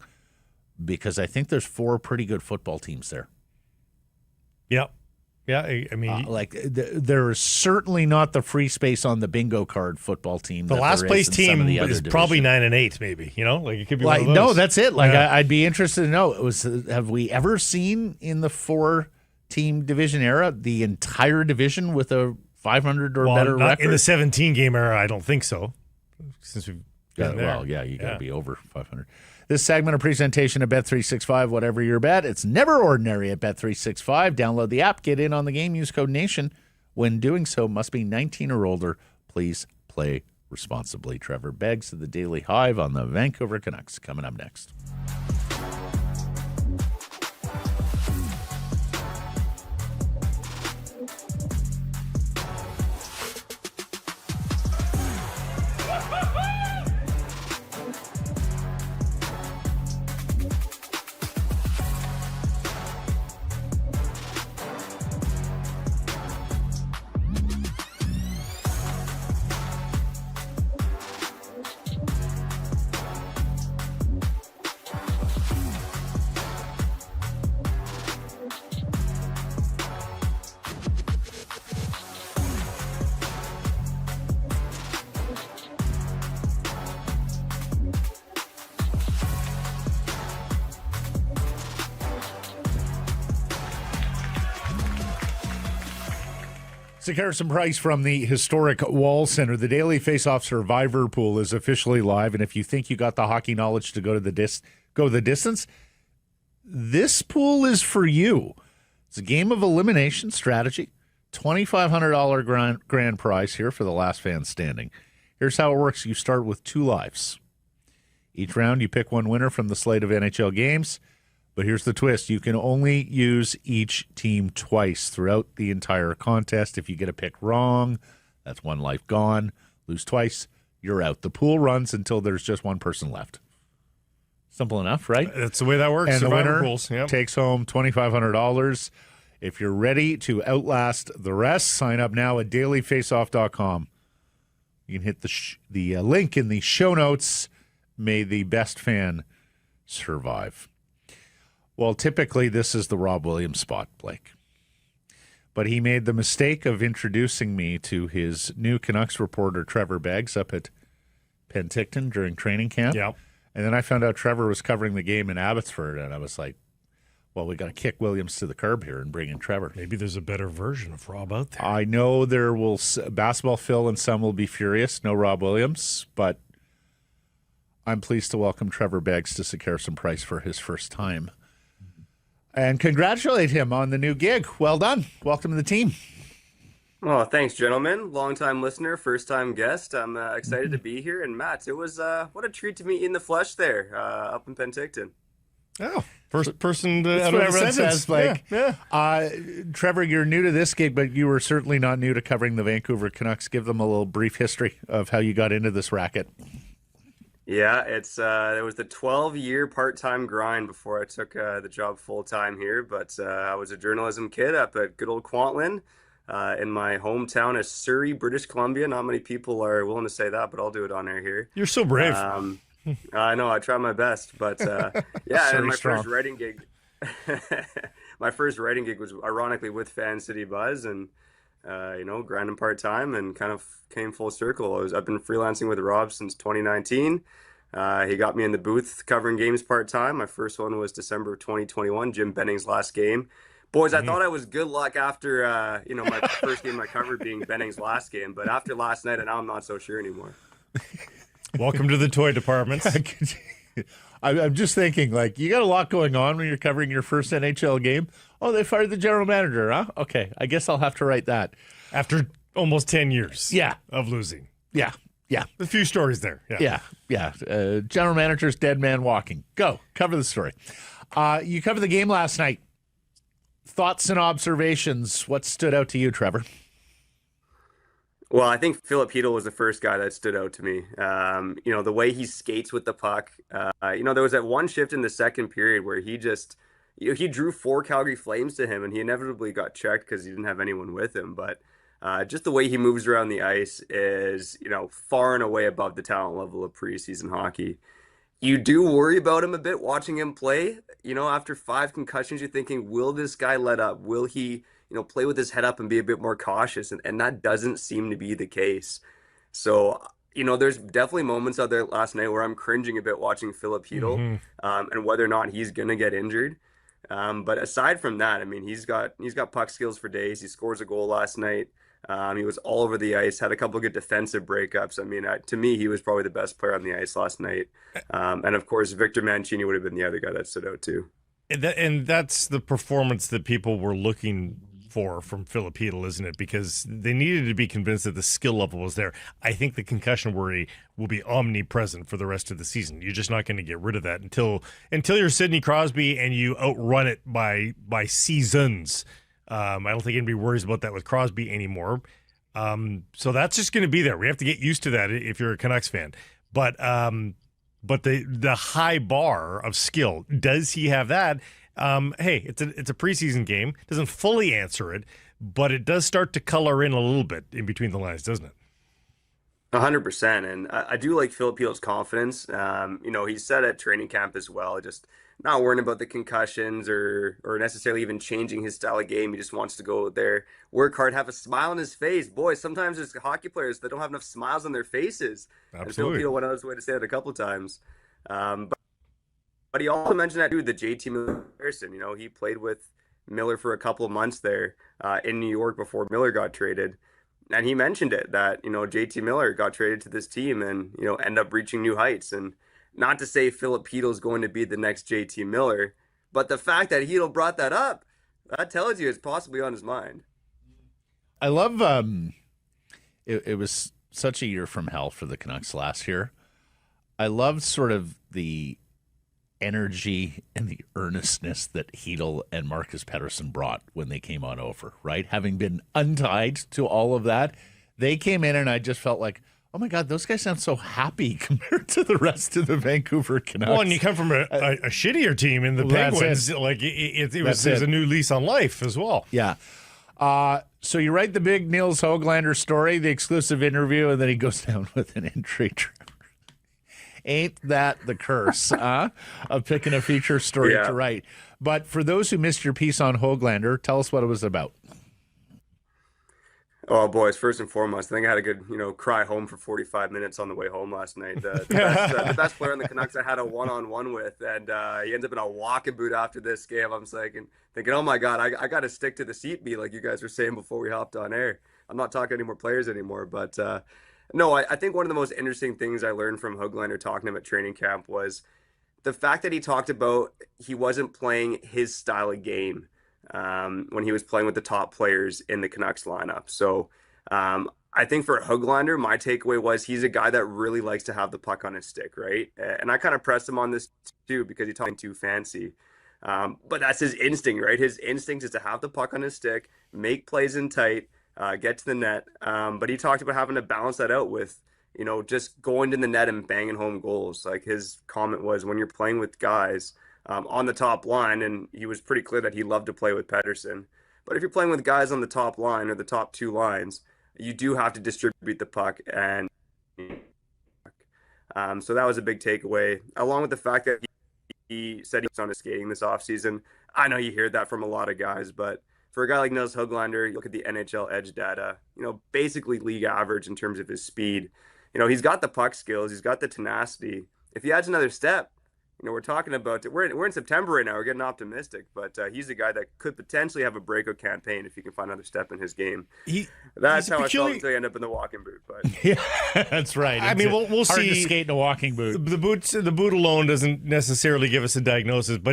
A: because I think there's 4 pretty good football teams there.
B: Yep. Yeah, I mean,
A: there is certainly not the free space on the bingo card football team.
B: The last place team is probably 9-8, maybe. You know, like it could be one of those.
A: No, that's it. Like I'd be interested to know: have we ever seen in the 4-team division era the entire division with a 500 or better record?
B: In the 17-game era, I don't think so. Since we've been there.
A: Well, yeah, you got to be over 500. This segment of presentation of Bet365, whatever your bet, it's never ordinary at Bet365. Download the app, get in on the game, use code NATION. When doing so, must be 19 or older. Please play responsibly. Trevor Begs of the Daily Hive on the Vancouver Canucks coming up next. So Harrison Price from the historic Wall Center. The Daily Face-Off Survivor Pool is officially live, and if you think you got the hockey knowledge to go the distance, this pool is for you. It's a game of elimination strategy. $2,500 grand prize here for the last fan standing. Here's how it works. You start with 2 lives. Each round, you pick one winner from the slate of NHL games. But here's the twist. You can only use each team twice throughout the entire contest. If you get a pick wrong, that's 1 life gone. Lose twice, you're out. The pool runs until there's just one person left. Simple enough, right?
B: That's the way that works.
A: And the winner
B: pools. Yep.
A: takes home $2,500. If you're ready to outlast the rest, sign up now at dailyfaceoff.com. You can hit the link in the show notes. May the best fan survive. Well, typically this is the Rob Williams spot, Blake. But he made the mistake of introducing me to his new Canucks reporter, Trevor Begs, up at Penticton during training camp.
B: Yep.
A: And then I found out Trevor was covering the game in Abbotsford, and I was like, well, we got to kick Williams to the curb here and bring in Trevor.
B: Maybe there's a better version of Rob out there.
A: I know there will, Basketball Phil and some will be furious, no Rob Williams, but I'm pleased to welcome Trevor Beggs to Harrison Price for his first time. And congratulate him on the new gig. Well done. Welcome to the team.
F: Oh, thanks, gentlemen. Long-time listener, first-time guest. I'm excited to be here. And Matt, it was what a treat to meet you in the flesh there up in Penticton.
B: Oh, first person to
A: That's
B: out
A: what
B: of the
A: everyone
B: sentence.
A: says, Blake.
B: Yeah.
A: Trevor, you're new to this gig, but you were certainly not new to covering the Vancouver Canucks. Give them a little brief history of how you got into this racket.
F: Yeah, it was the 12-year part-time grind before I took the job full-time here. But I was a journalism kid up at good old Kwantlen in my hometown of Surrey, British Columbia. Not many people are willing to say that, but I'll do it on air here.
B: You're so brave.
F: I know, I try my best. But yeah, and my
A: strong.
F: first writing gig was ironically with Fan City Buzz, and grinding part-time and kind of came full circle. I've been freelancing with Rob since 2019. He got me in the booth covering games part-time. My first one was December of 2021, Jim Benning's last game. Boys, I thought I was good luck after, my first game I covered being Benning's last game. But after last night, now I'm not so sure anymore.
B: Welcome to the toy departments.
A: I'm just thinking, like, you got a lot going on when you're covering your first NHL game. Oh, they fired the general manager, huh? Okay, I guess I'll have to write that.
B: After almost 10 years of losing.
A: Yeah.
B: A few stories there.
A: Yeah. General manager's dead man walking. Go, cover the story. You covered the game last night. Thoughts and observations. What stood out to you, Trevor?
F: Well, I think Filip Chytil was the first guy that stood out to me. The way he skates with the puck. There was that one shift in the second period where he just, he drew 4 Calgary Flames to him, and he inevitably got checked because he didn't have anyone with him. But just the way he moves around the ice is, far and away above the talent level of preseason hockey. You do worry about him a bit watching him play. After 5 concussions, you're thinking, will this guy let up? Will he play with his head up and be a bit more cautious, and that doesn't seem to be the case. So, there's definitely moments out there last night where I'm cringing a bit watching Filip Chytil, and whether or not he's going to get injured. But aside from that, I mean, he's got puck skills for days. He scores a goal last night. He was all over the ice, had a couple of good defensive breakups. I mean, to me, he was probably the best player on the ice last night. And of course, Victor Mancini would have been the other guy that stood out too.
B: And that's the performance that people were looking for from Filip Chytil, isn't it? Because they needed to be convinced that the skill level was there. I think the concussion worry will be omnipresent for the rest of the season. You're just not going to get rid of that until you're Sidney Crosby and you outrun it by seasons. I don't think anybody worries about that with Crosby anymore. So that's just going to be there. We have to get used to that if you're a Canucks fan. But the high bar of skill, does he have that? Hey, it's a preseason game. Doesn't fully answer it, but it does start to color in a little bit in between the lines, doesn't it?
F: 100%. And I do like Filip Chytil's confidence. He said at training camp as well, just not worrying about the concussions or necessarily even changing his style of game. He just wants to go there, work hard, have a smile on his face. Boys, sometimes there's hockey players that don't have enough smiles on their faces.
B: Absolutely.
F: And Filip Chytil went out of his way to say that a couple of times. But he also mentioned that, dude, the JT Miller comparison. He played with Miller for a couple of months there in New York before Miller got traded. And he mentioned it that, JT Miller got traded to this team and, end up reaching new heights. And not to say Filip Chytil is going to be the next JT Miller, but the fact that Chytil brought that up, that tells you it's possibly on his mind.
A: I love it was such a year from hell for the Canucks last year. I love sort of the energy and the earnestness that Chytil and Marcus Pettersson brought when they came on over, right? Having been untied to all of that, they came in and I just felt like, oh my God, those guys sound so happy compared to the rest of the Vancouver Canucks.
B: Well, and you come from a shittier team in the Penguins. Like it was a new lease on life as well.
A: Yeah. So you write the big Nils Hoglander story, the exclusive interview, and then he goes down with an injury. Ain't that the curse of picking a feature story to write? But for those who missed your piece on Hoglander, tell us what it was about.
F: Oh, boys, first and foremost, I think I had a good, cry home for 45 minutes on the way home last night. The best player in the Canucks I had a one-on-one with, and he ends up in a walking boot after this game. I'm thinking, oh, my God, I got to stick to the seat beat like you guys were saying before we hopped on air. I'm not talking any more players anymore. But, no, I think one of the most interesting things I learned from Höglander talking to him at training camp was the fact that he talked about he wasn't playing his style of game when he was playing with the top players in the Canucks lineup. So I think for Höglander, my takeaway was he's a guy that really likes to have the puck on his stick, right? And I kind of pressed him on this too because he's talking too fancy. But that's his instinct, right? His instinct is to have the puck on his stick, make plays in tight, get to the net. But he talked about having to balance that out with, just going to the net and banging home goals. Like his comment was when you're playing with guys on the top line, and he was pretty clear that he loved to play with Pettersson. But if you're playing with guys on the top line or the top two lines, you do have to distribute the puck. And so that was a big takeaway, along with the fact that he said he was on his skating this offseason. I know you hear that from a lot of guys, but for a guy like Nils Höglander, you look at the NHL edge data, basically league average in terms of his speed. He's got the puck skills. He's got the tenacity. If he adds another step, we're talking about we're in September right now. We're getting optimistic, but he's a guy that could potentially have a breakout campaign if he can find another step in his game. That's how I felt until he ended up in the walking boot. But
A: yeah, that's right.
B: I mean, we'll
A: hard
B: see.
A: To skate in a walking boot.
B: The boot alone doesn't necessarily give us a diagnosis, but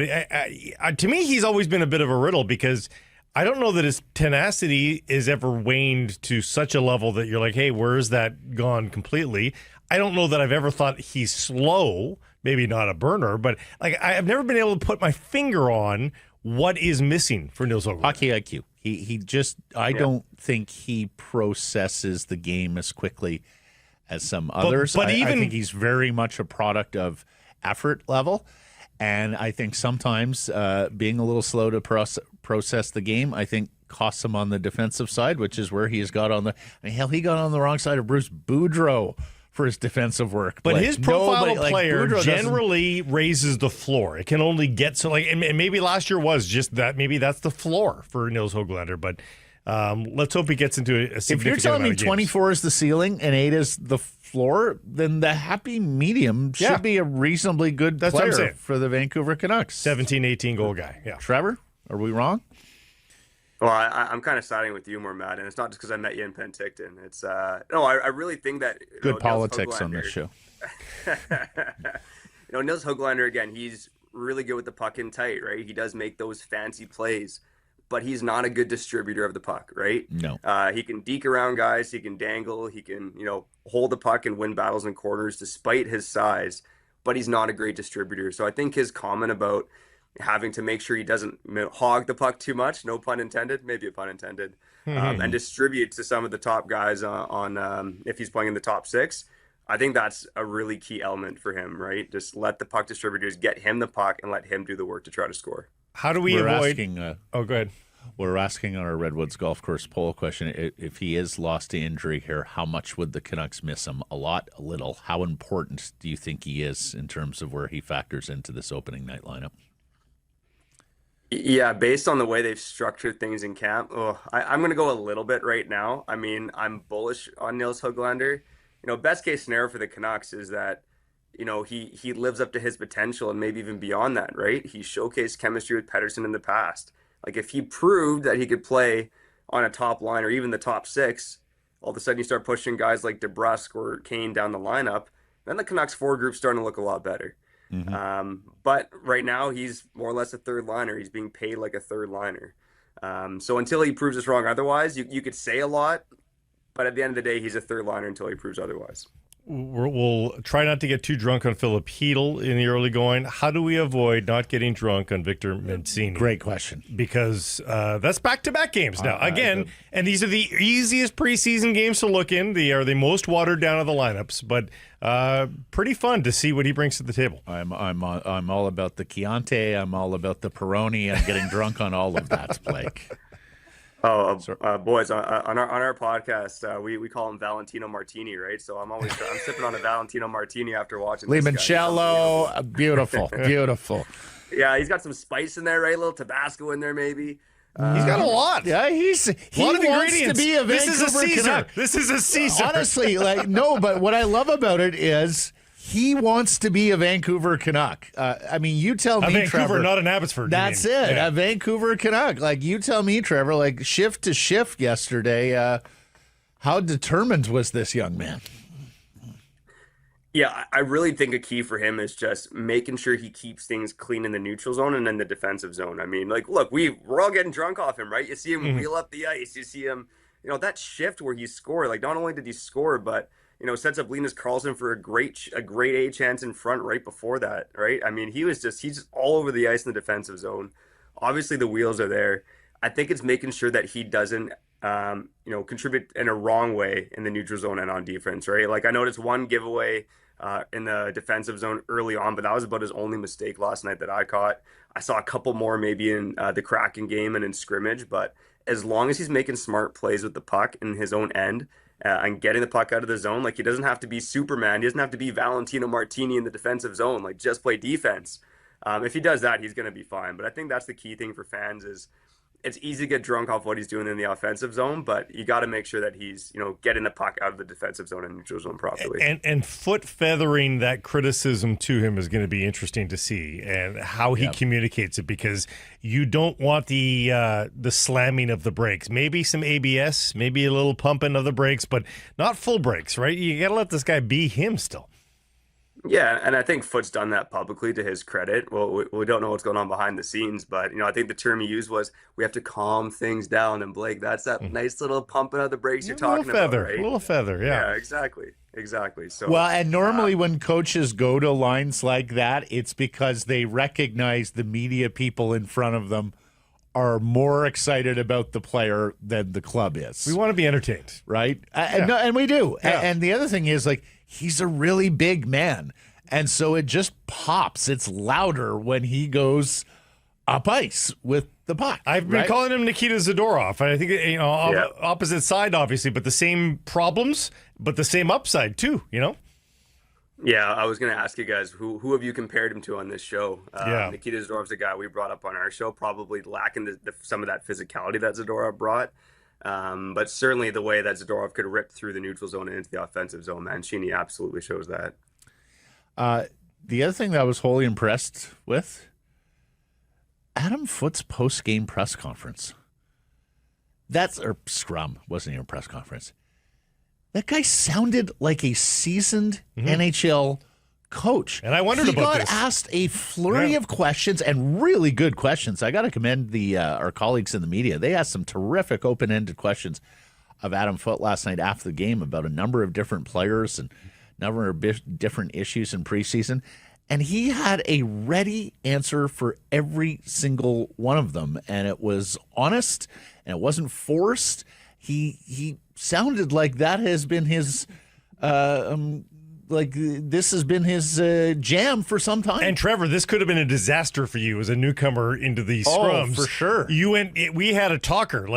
B: to me, he's always been a bit of a riddle because I don't know that his tenacity is ever waned to such a level that you're like, hey, where's that gone completely? I don't know that I've ever thought he's slow, maybe not a burner, but like I've never been able to put my finger on what is missing for Nils Hoglander.
A: Hockey IQ. He just, I don't think he processes the game as quickly as some others.
B: But
A: I think he's very much a product of effort level. And I think sometimes being a little slow to process the game, I think costs him on the defensive side, which is where he has got on the he got on the wrong side of Bruce Boudreau for his defensive work.
B: But his profile of player generally raises the floor. It can only get so and maybe last year was just that. Maybe that's the floor for Nils Höglander. But let's hope he gets into a significant
A: If you're telling me 24 is the ceiling and 8 is the floor, then the happy medium should be a reasonably good player for the Vancouver Canucks.
B: 17, 18 goal guy. Yeah.
A: Trevor, are we wrong?
F: Well, I'm kind of siding with you more, Matt, and it's not just because I met you in Penticton. It's I really think that
A: good politics on this show.
F: Nils Hoglander, again, he's really good with the puck in tight, right? He does make those fancy plays, but he's not a good distributor of the puck, right?
A: No.
F: He can deke around guys, he can dangle, he can hold the puck and win battles in corners despite his size, but he's not a great distributor. So I think his comment about having to make sure he doesn't hog the puck too much, no pun intended, maybe a pun intended, and distribute to some of the top guys on if he's playing in the top 6. I think that's a really key element for him, right? Just let the puck distributors get him the puck and let him do the work to try to score.
B: How do we avoid? Go ahead.
A: We're asking on our Redwoods Golf Course poll question, if he is lost to injury here, how much would the Canucks miss him? A lot, a little? How important do you think he is in terms of where he factors into this opening night lineup?
F: Yeah, based on the way they've structured things in camp, I'm going to go a little bit right now. I mean, I'm bullish on Nils Höglander. Best case scenario for the Canucks is that, he lives up to his potential and maybe even beyond that, right? He showcased chemistry with Pettersson in the past. Like if he proved that he could play on a top line or even the top six, all of a sudden you start pushing guys like DeBrusque or Kane down the lineup, then the Canucks forward group's starting to look a lot better. But right now he's more or less a third liner. He's being paid like a third liner. So until he proves us wrong otherwise, you could say a lot, but at the end of the day, he's a third liner until he proves otherwise.
B: We'll try not to get too drunk on Filip Chytil in the early going. How do we avoid not getting drunk on Victor Mancini?
A: Great question.
B: Because that's back-to-back games now. Again, and these are the easiest preseason games to look in. They are the most watered down of the lineups, but pretty fun to see what he brings to the table.
A: I'm all about the Chianti. I'm all about the Peroni. I'm getting drunk on all of that, Blake.
F: Boys, on our podcast, we call him Valentino Martini, right? So I'm sipping on a Valentino Martini after watching this
A: Limoncello, beautiful, beautiful.
F: Yeah, he's got some spice in there, right? A little Tabasco in there, maybe.
B: He's got a lot.
A: Yeah, he wants to be a Vancouver Canuck.
B: This is a Caesar.
A: Honestly, no, but what I love about it is he wants to be a Vancouver Canuck. I mean, you tell me,
B: Vancouver,
A: Trevor,
B: not an Abbotsford.
A: That's it. Yeah. A Vancouver Canuck. Like, you tell me, Trevor, like shift to shift yesterday, how determined was this young man?
F: Yeah, I really think a key for him is just making sure he keeps things clean in the neutral zone and then the defensive zone. I mean, like, look, we're all getting drunk off him, right? You see him wheel up the ice. You see him, that shift where he scored. Like, not only did he score, but sets up Linus Karlsson for a great A chance in front right before that, right? I mean, he's just all over the ice in the defensive zone. Obviously, the wheels are there. I think it's making sure that he doesn't, contribute in a wrong way in the neutral zone and on defense, right? Like, I noticed one giveaway in the defensive zone early on, but that was about his only mistake last night that I caught. I saw a couple more maybe in the Kraken game and in scrimmage, but as long as he's making smart plays with the puck in his own end, and getting the puck out of the zone, like, he doesn't have to be Superman. He doesn't have to be Valentino Martini in the defensive zone. Like, just play defense. If he does that, he's going to be fine. But I think that's the key thing for fans is it's easy to get drunk off what he's doing in the offensive zone, but you got to make sure that he's, getting the puck out of the defensive zone and neutral zone properly.
B: And foot feathering that criticism to him is going to be interesting to see and how he communicates it, because you don't want the slamming of the brakes. Maybe some ABS, maybe a little pumping of the brakes, but not full brakes, right? You got to let this guy be him still.
F: Yeah, and I think Foote's done that publicly to his credit. Well, we don't know what's going on behind the scenes, but I think the term he used was we have to calm things down. And Blake, that's that nice little pumping of the brakes you're talking about, right?
B: A little feather, yeah.
F: Yeah, exactly. So
A: well, and normally when coaches go to lines like that, it's because they recognize the media people in front of them are more excited about the player than the club is.
B: We want to be entertained,
A: right? And we do. Yeah. And the other thing is, like, he's a really big man, and so it just pops. It's louder when he goes up ice with the puck.
B: I've been calling him Nikita Zadorov. I think opposite side, obviously, but the same problems, but the same upside too.
F: Yeah, I was going to ask you guys, who have you compared him to on this show? Nikita Zadorov's a guy we brought up on our show, probably lacking some of that physicality that Zadorov brought. But certainly the way that Zadorov could rip through the neutral zone and into the offensive zone, Mancini absolutely shows that.
A: The other thing that I was wholly impressed with, Adam Foote's post-game press conference. Or scrum, wasn't even a press conference. That guy sounded like a seasoned NHL coach.
B: And I wondered about this.
A: He got asked a flurry of questions, and really good questions. I got to commend our colleagues in the media. They asked some terrific open-ended questions of Adam Foote last night after the game about a number of different players and a number of different issues in preseason. And he had a ready answer for every single one of them. And it was honest, and it wasn't forced. He sounded like that has been his this has been his jam for some time.
B: And Trevor, this could have been a disaster for you as a newcomer into these scrums.
A: For sure.
B: We had a talker.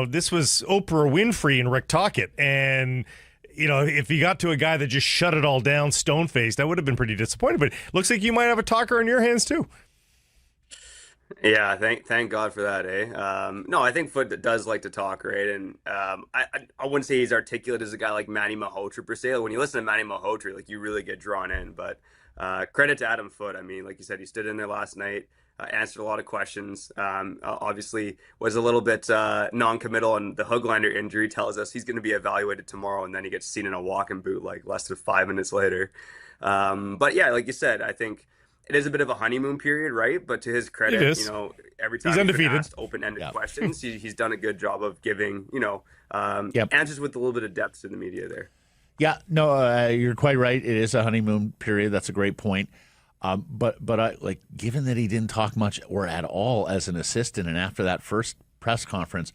B: This was Oprah Winfrey and Rick Tocchet. And, if you got to a guy that just shut it all down stone-faced, I would have been pretty disappointed. But it looks like you might have a talker in your hands too.
F: Yeah, thank God for that, eh? No, I think Foote does like to talk, right? And I wouldn't say he's articulate as a guy like Manny Malhotra per se. When you listen to Manny Malhotra, you really get drawn in. But credit to Adam Foote. I mean, like you said, he stood in there last night. answered a lot of questions. Obviously was a little bit non-committal on the Höglander injury. Tells us he's going to be evaluated tomorrow, and then he gets seen in a walking boot like less than 5 minutes later. But yeah, like you said, I think it is a bit of a honeymoon period, right? But to his credit, every time
B: he's undefeated.
F: been asked open-ended questions, he's done a good job of giving, answers with a little bit of depth to the media there.
A: Yeah, no, you're quite right. It is a honeymoon period. That's a great point. But I given that he didn't talk much or at all as an assistant, and after that first press conference,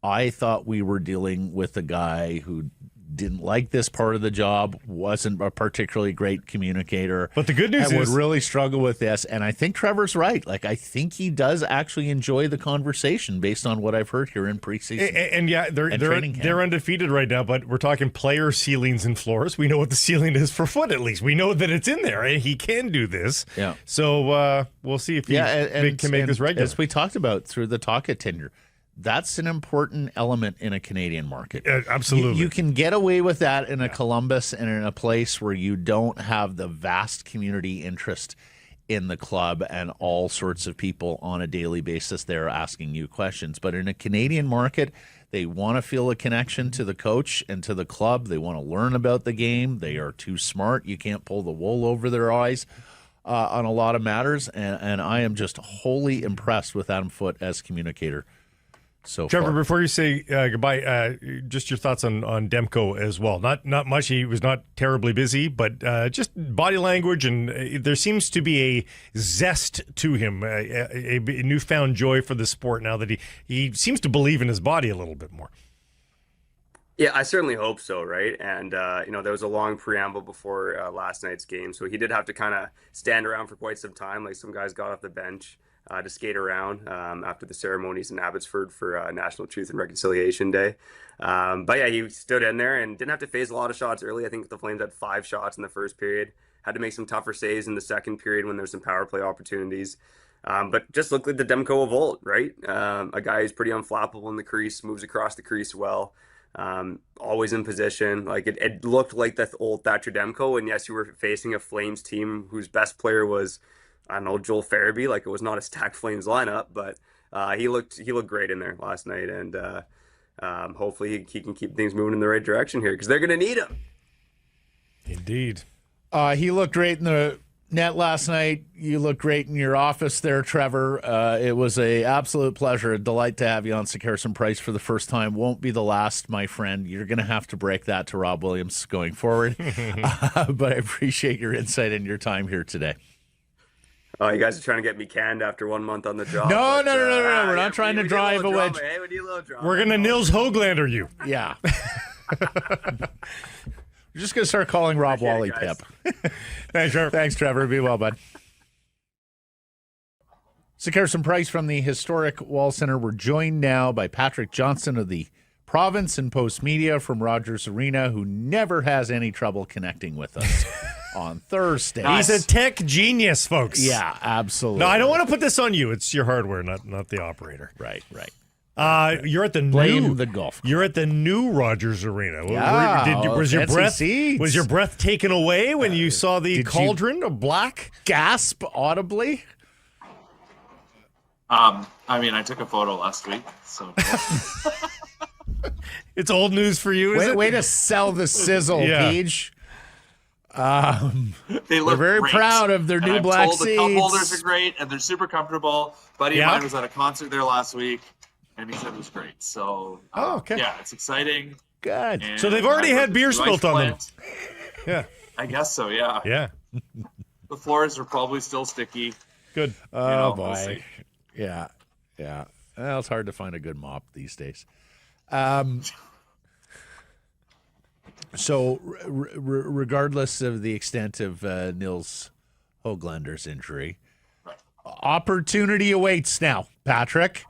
A: I thought we were dealing with a guy who didn't like this part of the job, wasn't a particularly great communicator.
B: But the good news
A: and
B: is,
A: would really struggle with this. And I think Trevor's right. I think he does actually enjoy the conversation based on what I've heard here in preseason.
B: And yeah, they're undefeated right now. But we're talking player ceilings and floors. We know what the ceiling is for Foote. At least we know that it's in there. And he can do this.
A: Yeah.
B: So we'll see if he can make this regular.
A: As we talked about through the Taka tenure. That's an important element in a Canadian market.
B: Absolutely.
A: You can get away with that in a Columbus and in a place where you don't have the vast community interest in the club and all sorts of people on a daily basis there asking you questions. But in a Canadian market, they want to feel a connection to the coach and to the club. They want to learn about the game. They are too smart. You can't pull the wool over their eyes on a lot of matters. And I am just wholly impressed with Adam Foote as communicator. So
B: Trevor,
A: far.
B: before you say goodbye, just your thoughts on Demko as well. Not much. He was not terribly busy, but just body language, and there seems to be a zest to him, a newfound joy for the sport now that he seems to believe in his body a little bit more.
F: Yeah, I certainly hope so, right? And, there was a long preamble before last night's game, so he did have to kind of stand around for quite some time. Like some guys got off the bench to skate around after the ceremonies in Abbotsford for National Truth and Reconciliation Day. But yeah, he stood in there and didn't have to face a lot of shots early. I think the Flames had 5 shots in the first period. Had to make some tougher saves in the second period when there's some power play opportunities. But just looked like the Demko of old, right? A guy who's pretty unflappable in the crease, moves across the crease well. Always in position. Like it looked like the old Thatcher Demko. And yes, you were facing a Flames team whose best player was, I don't know, Joel Farabee. Like it was not a stacked Flames lineup, but he looked great in there last night, and hopefully he can keep things moving in the right direction here because they're going to need him.
B: Indeed.
A: He looked great in the net last night. You looked great in your office there, Trevor. It was a absolute pleasure, a delight to have you on Sick Harrison Price for the first time. Won't be the last, my friend. You're going to have to break that to Rob Williams going forward. But I appreciate your insight and your time here today.
F: Oh, you guys are trying to get me canned after 1 month on the job.
A: No. We're not trying to drive a wedge.
F: Hey, we need a little drama.
B: We're going to Nils Höglander you.
A: Yeah. We're just going to start calling Rob Wally Pip.
B: Thanks, Trevor.
A: Thanks, Trevor. Be well, bud. Sick Harrison Price from the historic Wall Center. We're joined now by Patrick Johnston of the Province and Postmedia from Rogers Arena, who never has any trouble connecting with us on Thursday.
B: He's a tech genius, folks.
A: Yeah, absolutely.
B: No, I don't want to put this on you. It's your hardware, not the operator.
A: Right.
B: You're at the
A: the golf course.
B: You're at the new Rogers Arena.
A: Yeah,
B: was your breath taken away when you saw the cauldron of black?
A: Gasp audibly.
G: I took a photo last week, so
B: It's old news for you, is it?
A: Way to sell the sizzle, Peach.
G: they look
A: They're very
G: great.
A: proud of their new black seats.
G: The cup holders are great, and they're super comfortable. Buddy of mine was at a concert there last week, and he said it was great. So,
A: okay.
G: Yeah, it's exciting.
A: Good.
G: And
B: so they've already had beer spilt on them. Yeah.
G: I guess so, yeah.
B: Yeah.
G: The floors are probably still sticky.
B: Good.
A: Oh, boy.
G: We'll see.
A: Yeah. Well, it's hard to find a good mop these days. So, regardless of the extent of Nils Höglander's injury, opportunity awaits now, Patrick.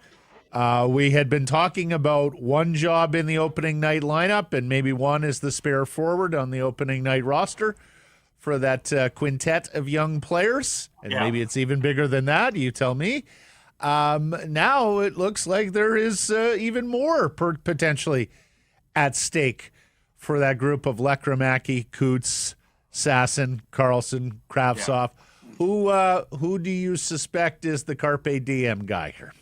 A: We had been talking about one job in the opening night lineup, and maybe one is the spare forward on the opening night roster for that quintet of young players. And maybe it's even bigger than that. You tell me. Now it looks like there is even more potentially at stake for that group of Lekkerimäki, Cootes, Sasson, Carlson, Kravtsov. Who do you suspect is the Carpe Diem guy here?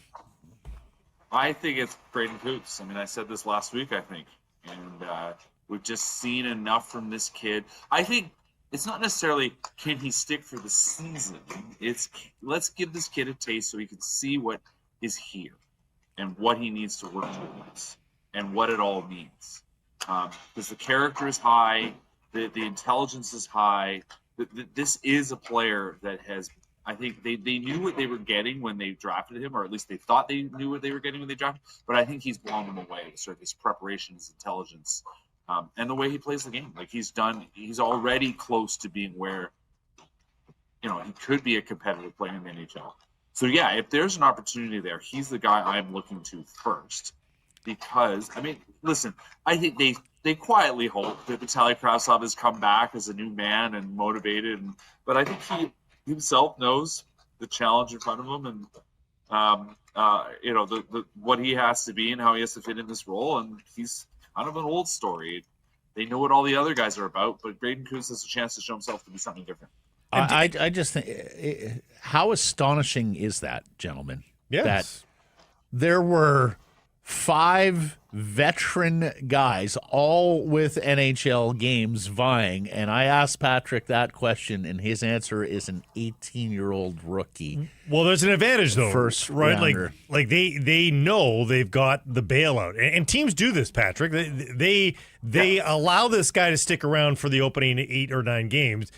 G: I think it's Braeden Cootes. I mean, I said this last week, I think. And we've just seen enough from this kid. I think it's not necessarily can he stick for the season. It's let's give this kid a taste so he can see what is here and what he needs to work towards and what it all means. Because the character is high, the intelligence is high. This is a player that has, I think they knew what they were getting when they drafted him, or at least they thought they knew what they were getting when they drafted him. But I think he's blown them away with sort of his preparation, his intelligence, and the way he plays the game. Like he's already close to being where, he could be a competitive player in the NHL. So yeah, if there's an opportunity there, he's the guy I'm looking to first. Because, I mean, listen, I think they quietly hope that Vitaly Kravtsov has come back as a new man and motivated. But I think he himself knows the challenge in front of him and, the what he has to be and how he has to fit in this role. And he's kind of an old story. They know what all the other guys are about, but Braeden Cootes has a chance to show himself to be something different.
A: I just think, how astonishing is that, gentlemen?
B: Yes.
A: That there were 5 veteran guys, all with NHL games vying, and I asked Patrick that question, and his answer is an 18-year-old rookie.
B: Well, there's an advantage though,
A: First
B: right?
A: rounder.
B: Like they know they've got the bailout, and teams do this, Patrick. They allow this guy to stick around for the opening 8 or 9 games.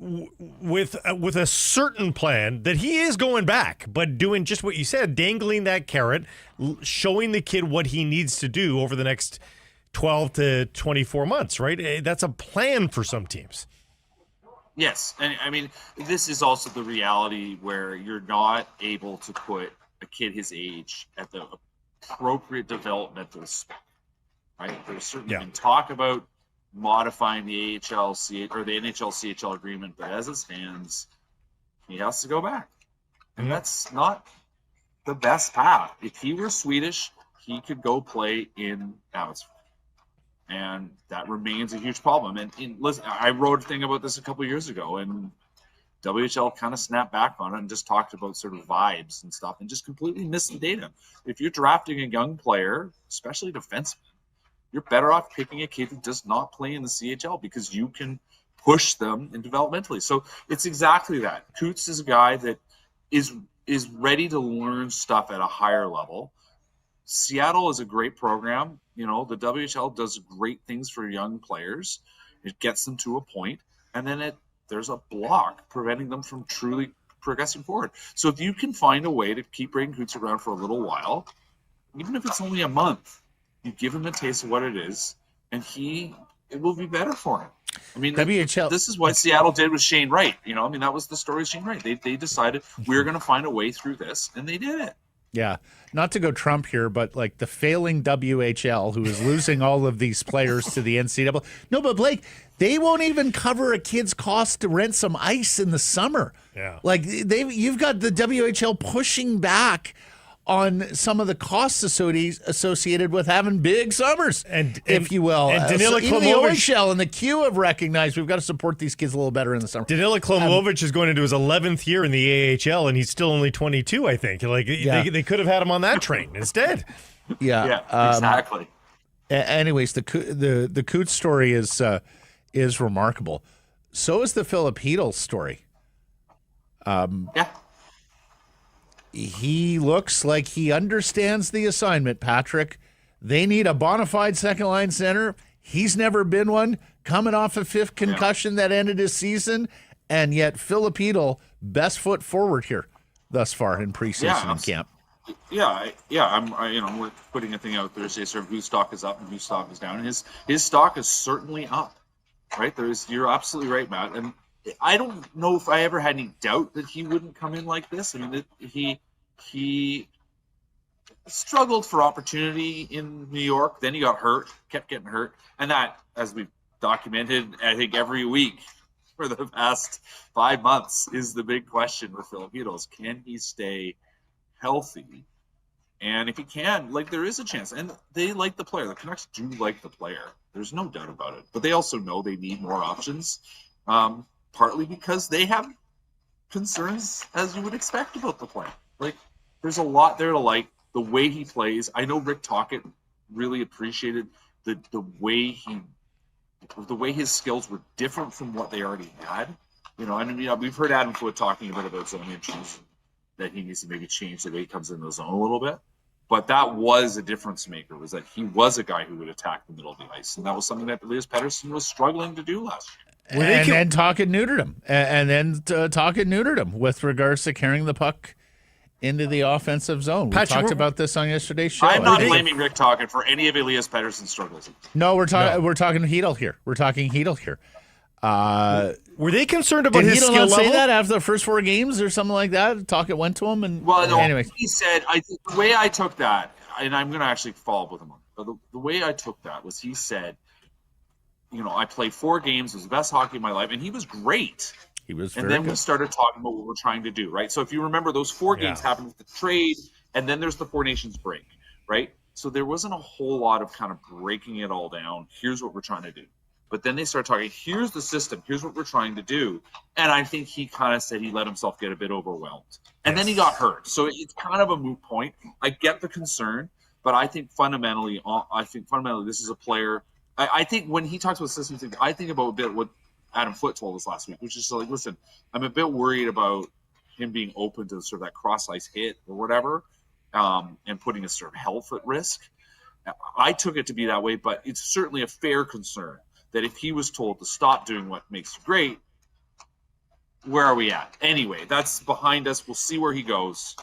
B: With a certain plan that he is going back, but doing just what you said, dangling that carrot, showing the kid what he needs to do over the next 12 to 24 months, right? That's a plan for some teams.
G: Yes, and I mean, this is also the reality where you're not able to put a kid his age at the appropriate developmental spec, right? There's certainly been talk about modifying the AHL or the NHL CHL agreement, but as it stands, he has to go back, and that's not the best path. If he were Swedish, he could go play in Abbotsford, and that remains a huge problem. And listen, I wrote a thing about this a couple of years ago, and WHL kind of snapped back on it and just talked about sort of vibes and stuff, and just completely missed the data. If you're drafting a young player, especially defenseman, you're better off picking a kid who does not play in the CHL because you can push them in developmentally. So it's exactly that. Cootes is a guy that is ready to learn stuff at a higher level. Seattle is a great program. The WHL does great things for young players. It gets them to a point, and then there's a block preventing them from truly progressing forward. So if you can find a way to keep Braeden Cootes around for a little while, even if it's only a month, you give him a taste of what it is, and it will be better for him. I mean,
A: WHL.
G: This is what Seattle did with Shane Wright. That was the story of Shane Wright. They decided we're going to find a way through this, and they did it.
A: Yeah, not to go Trump here, but like the failing WHL, who is losing all of these players to the NCAA. No, but Blake, they won't even cover a kid's cost to rent some ice in the summer.
B: Yeah,
A: like you've got the WHL pushing back on some of the costs associated with having big summers, and if you will.
B: And Danila
A: even the OHL and the Q have recognized we've got to support these kids a little better in the summer.
B: Danila Klomovic is going into his 11th year in the AHL, and he's still only 22, I think. They could have had him on that train instead.
A: Yeah,
G: exactly.
A: Anyways, the Cootes story is remarkable. So is the Filip Chytil story. He looks like he understands the assignment, Patrick. They need a bona fide second-line center. He's never been one, coming off a 5th concussion that ended his season, and yet Filip Chytil, best foot forward here thus far in preseason and camp. We're putting a thing out there, say sort of whose stock is up and whose stock is down. And his stock is certainly up, right? You're absolutely right, Matt. And I don't know if I ever had any doubt that he wouldn't come in like this. I mean, he struggled for opportunity in New York. Then he got hurt, kept getting hurt. And that, as we've documented, I think every week for the past 5 months, is the big question with Filip Chytil. Can he stay healthy? And if he can, there is a chance. And they like the player. The Canucks do like the player. There's no doubt about it. But they also know they need more options. Partly because they have
G: concerns as you would expect about the player. Like, there's a lot there to like. The way he plays, I know Rick Tocchet really appreciated the way his skills were different from what they already had. You know, and we've heard Adam Foote talking a bit about zone issues, that he needs to maybe change the way he comes into the zone a little bit. But that was a difference maker, was that he was a guy who would attack the middle of the ice. And that was something that Elias Pettersson was struggling to do last year.
A: And then Tocchet neutered him. And then Tocchet neutered him with regards to carrying the puck into the offensive zone. We talked about this on yesterday's show.
G: I'm not blaming Rick Tocchet for any of Elias Pettersson's struggles.
A: No, we're talking Chytil here. We're talking Chytil here.
B: Were they concerned about his skill level?
A: Did Chytil not say that after the first 4 games or something like that? Tocchet went to him and anyway.
G: He said, the way I took that, and I'm going to actually follow up with him on it, but the way I took that was he said, you know, I played 4 games, it was the best hockey of my life, and he was great.
A: He was
G: and then we started talking about what we're trying to do, right? So if you remember, those 4 games happened with the trade, and then there's the 4 Nations break, right? So there wasn't a whole lot of kind of breaking it all down. Here's what we're trying to do. But then they started talking, here's the system, here's what we're trying to do. And I think he kind of said he let himself get a bit overwhelmed. And then he got hurt. So it's kind of a moot point. I get the concern, but I think fundamentally this is a player. I think when he talks about systems, I think about a bit what Adam Foote told us last week, which is like, listen, I'm a bit worried about him being open to sort of that cross-ice hit or whatever, and putting his sort of health at risk. I took it to be that way, but it's certainly a fair concern that if he was told to stop doing what makes you great, where are we at? Anyway, that's behind us. We'll see where he goes.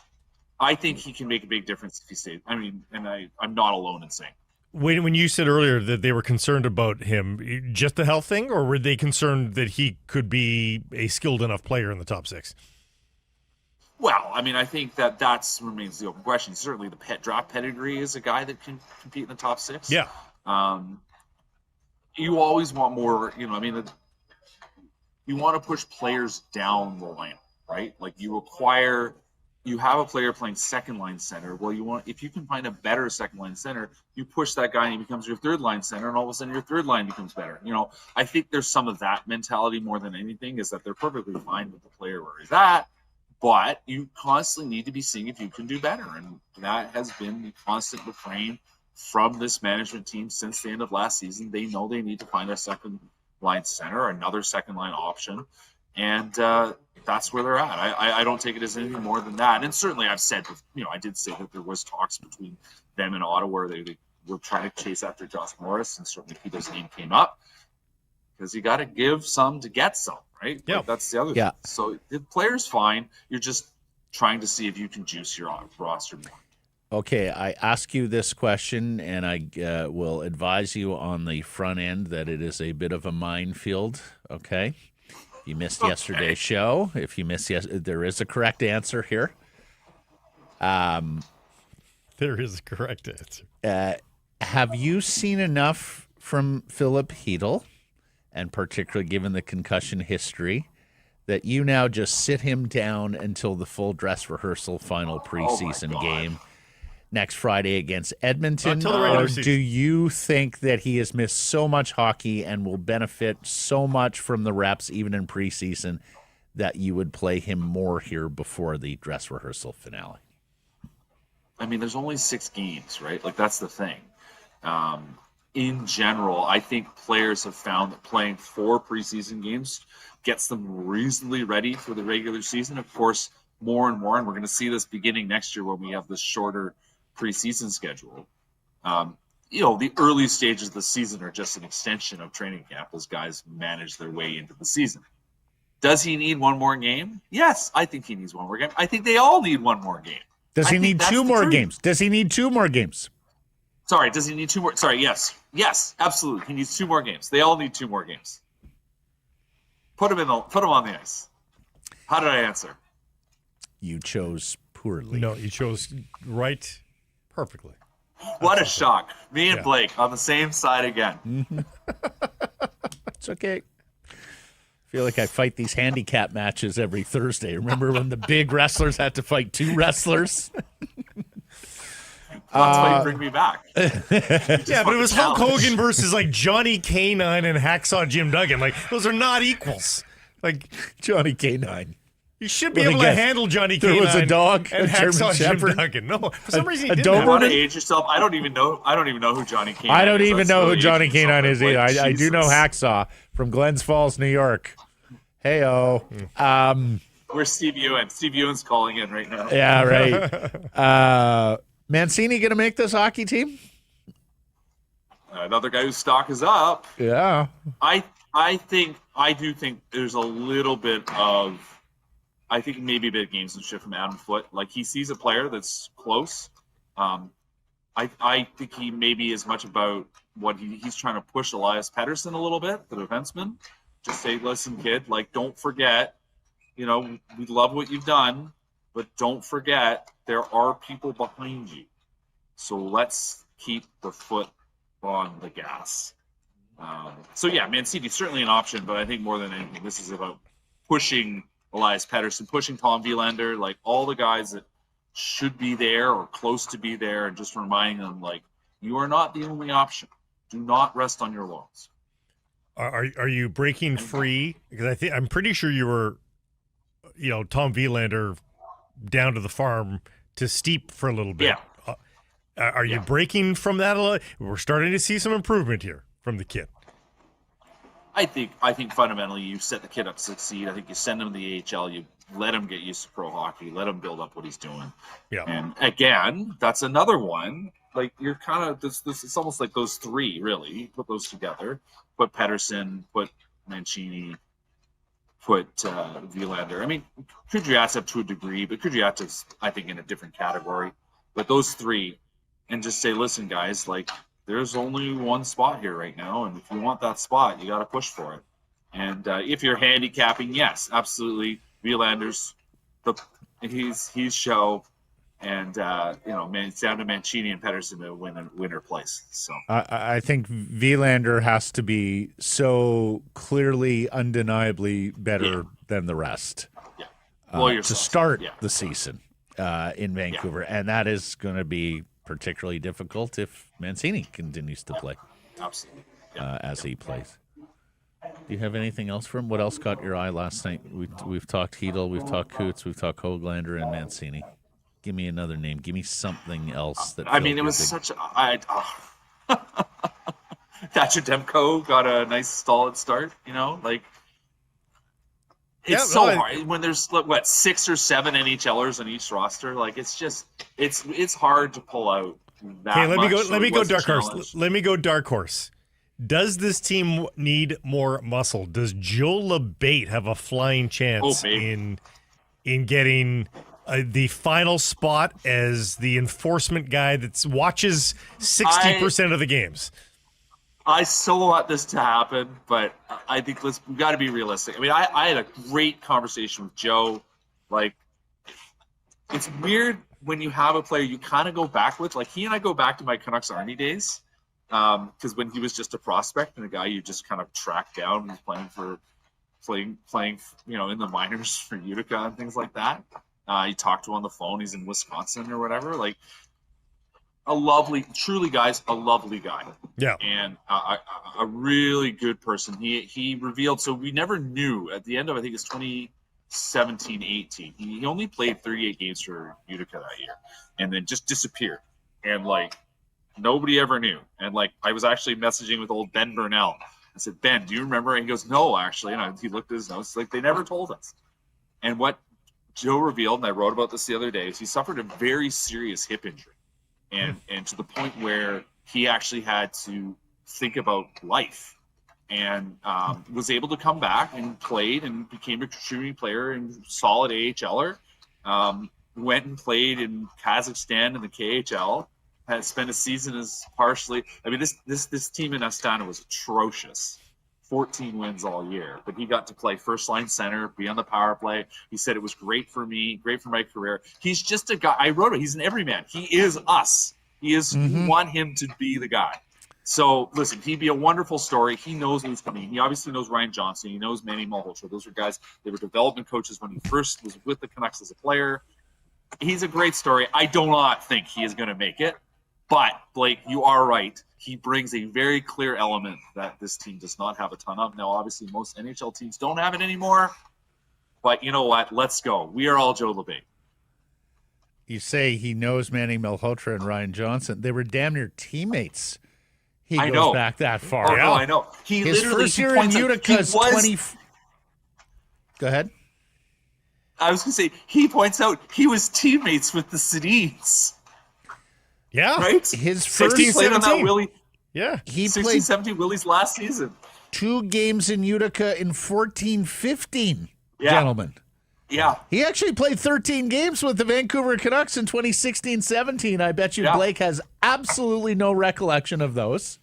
G: I think he can make a big difference if he stays. I mean, and I'm not alone in saying.
B: When you said earlier that they were concerned about him, just the health thing, or were they concerned that he could be a skilled enough player in the top 6?
G: Well, I mean, I think that remains the open question. Certainly the draft pedigree is a guy that can compete in the top 6.
B: Yeah.
G: You always want more, you know, I mean, you want to push players down the line, right? Like you have a player playing second line center. Well, if you can find a better second line center, you push that guy and he becomes your third line center, and all of a sudden your third line becomes better. You know, I think there's some of that mentality more than anything, is that they're perfectly fine with the player where he's at, but you constantly need to be seeing if you can do better. And that has been the constant refrain from this management team since the end of last season. They know they need to find a second line center, another second line option. And that's where they're at. I don't take it as anything more than that. And certainly I've said, you know, I did say that there was talks between them and Ottawa where they were trying to chase after Josh Morris, and certainly Peter's name came up, because you got to give some to get some, right?
B: Yeah.
G: Like, that's the other thing. So the player's fine. You're just trying to see if you can juice your roster more.
A: Okay, I ask you this question, and I will advise you on the front end that it is a bit of a minefield, okay? You missed yesterday's show. If you missed there is a correct answer here.
B: There is a correct answer.
A: Have you seen enough from Filip Chytil, and particularly given the concussion history, that you now just sit him down until the full dress rehearsal final preseason game next Friday against Edmonton? Or do you think that he has missed so much hockey and will benefit so much from the reps, even in preseason, that you would play him more here before the dress rehearsal finale?
G: I mean, there's only 6 games, right? Like, that's the thing. In general, I think players have found that playing 4 preseason games gets them reasonably ready for the regular season. Of course, more and more, and we're going to see this beginning next year when we have this shorter preseason schedule. You know, the early stages of the season are just an extension of training camp as guys manage their way into the season. Does he need one more game? Yes, I think he needs one more game. I think they all need one more game.
A: Does he need 2 more games? Does he need 2 more games?
G: Sorry, does he need 2 more? Sorry, yes. Yes, absolutely. He needs 2 more games. They all need 2 more games. Put him on the ice. How did I answer?
A: You chose poorly.
B: No, you chose right perfectly.
G: What a shock. Me and Blake on the same side again.
A: Mm-hmm. It's okay. I feel like I fight these handicap matches every Thursday. Remember when the big wrestlers had to fight 2 wrestlers?
G: That's why you bring me back.
B: Yeah, but it was Hulk Hogan versus like Johnny K9 and Hacksaw Jim Duggan. Like, those are not equals. Like
A: Johnny K9.
B: You should be
A: Let me
B: able to
A: guess.
B: handle Johnny
A: There
B: Canine
A: was a dog,
B: and
A: a German
B: Hacksaw Jim
A: Shepherd?
B: Duggan. No, for some reason he
A: a
B: didn't.
G: You
B: have
G: want to
B: it.
G: age yourself? I don't even know who Johnny Canine
A: I don't
G: is.
A: even
G: That's
A: know who
G: really
A: Johnny
G: aging
A: Canine is
G: yourself.
A: either.
G: Like,
A: I do know
G: Jesus.
A: Hacksaw from Glens Falls, New York. Hey-o.
G: Where's Steve Ewan? Steve Ewan's calling in right now.
A: Yeah, right. Mancini going to make this hockey team?
G: Another guy whose stock is up.
A: Yeah.
G: I do think there's a little bit of, I think maybe a bit of gamesmanship from Adam Foote. Like, he sees a player that's close. I think he maybe is much about what he's trying to push Elias Pettersson a little bit, the defenseman. Just say, listen, kid, like, don't forget, we love what you've done, but don't forget there are people behind you. So let's keep the foot on the gas. So yeah, Mancini's certainly an option, but I think more than anything, this is about pushing Elias Pettersson, pushing Tom Willander, like all the guys that should be there or close to be there, and just reminding them, like, you are not the only option. Do not rest on your laurels.
B: Are you breaking free? Because I'm pretty sure you were, Tom Willander down to the farm to steep for a little bit.
G: Yeah.
B: Are you breaking from that a lot? We're starting to see some improvement here from the kid.
G: I think fundamentally you set the kid up to succeed. I think you send him to the AHL, you let him get used to pro hockey, let him build up what he's doing.
B: Yeah.
G: And again, that's another one. Like, you're kind of this. It's almost like those three, really. You put those together. Put Pettersson, put Mancini, put Willander. I mean, Kudryavtsev to a degree, but Kudryavtsev's, I think, in a different category. But those three, and just say, listen, guys, like, there's only one spot here right now, and if you want that spot, you got to push for it. And if you're handicapping, yes, absolutely, Willander's he's show, and it's down to Mancini and Pettersson to winner place. So
A: I think Willander has to be so clearly, undeniably better than the rest to start the season in Vancouver, and that is going to be particularly difficult if Mancini continues to play.
G: Absolutely.
A: As he plays. Do you have anything else for him? What else caught your eye last night? We've talked Chytil, we've talked Cootes, we've talked Hoglander and Mancini. Give me another name. Give me something else that.
G: I mean, it was such a. Thatcher Demko got a nice solid start. It's hard when there's 6 or 7 NHLers on each roster. Like, it's hard to pull out that.
B: Okay,
G: let
B: me go dark horse. Let me go dark horse. Does this team need more muscle? Does Joe LeBate have a flying chance in getting the final spot as the enforcement guy that watches 60% of the games?
G: I so want this to happen, but I think we've got to be realistic. I mean, I had a great conversation with Joe. Like, it's weird when you have a player you kind of go back with. Like, he and I go back to my Canucks Army days, because when he was just a prospect and a guy you just kind of tracked down and was playing, in the minors for Utica and things like that. You talk to him on the phone. He's in Wisconsin or whatever. Like, truly, guys, a lovely guy.
B: Yeah.
G: And a really good person. He revealed, so we never knew at the end of, I think it's 2017-18. He only played 38 games for Utica that year and then just disappeared. And, like, nobody ever knew. And, like, I was actually messaging with old Ben Burnell. I said, Ben, do you remember? And he goes, no, actually. And he looked at his notes. Like, they never told us. And what Joe revealed, and I wrote about this the other day, is he suffered a very serious hip injury. And to the point where he actually had to think about life, and was able to come back and played and became a contributing player and solid AHLer. Went and played in Kazakhstan in the KHL. Had spent a season as partially. I mean, this team in Astana was atrocious. 14 wins all year, but he got to play first line center, be on the power play. He said it was great for me, great for my career. He's just a guy. I wrote it. He's an everyman. He is us. He is. We want him to be the guy. So listen, he'd be a wonderful story. He knows who's coming. He obviously knows Ryan Johnston. He knows Manny Malhotra. Those were guys. They were development coaches when he first was with the Canucks as a player. He's a great story. I do not think he is going to make it, but Blake, you are right. He brings a very clear element that this team does not have a ton of. Now, obviously, most NHL teams don't have it anymore, But you know what? Let's go. We are all Joe LeBay.
A: You say he knows Manny Malhotra and Ryan Johnston. They were damn near teammates. He
G: I
A: goes
G: know.
A: back that far.
G: Oh, no, I know. He
A: His
G: literally
A: first year in Utica's 20. Go ahead.
G: I was going to say, he points out he was teammates with the Sedins.
B: Yeah.
G: Right?
A: His
G: 16,
A: first
G: played on that Willie.
B: Yeah.
A: He
G: 16,
A: played
G: 17 Willie's last season.
A: 2 games in Utica in 14-15, gentlemen.
G: Yeah.
A: He actually played 13 games with the Vancouver Canucks in 2016-17. I bet you Blake has absolutely no recollection of those.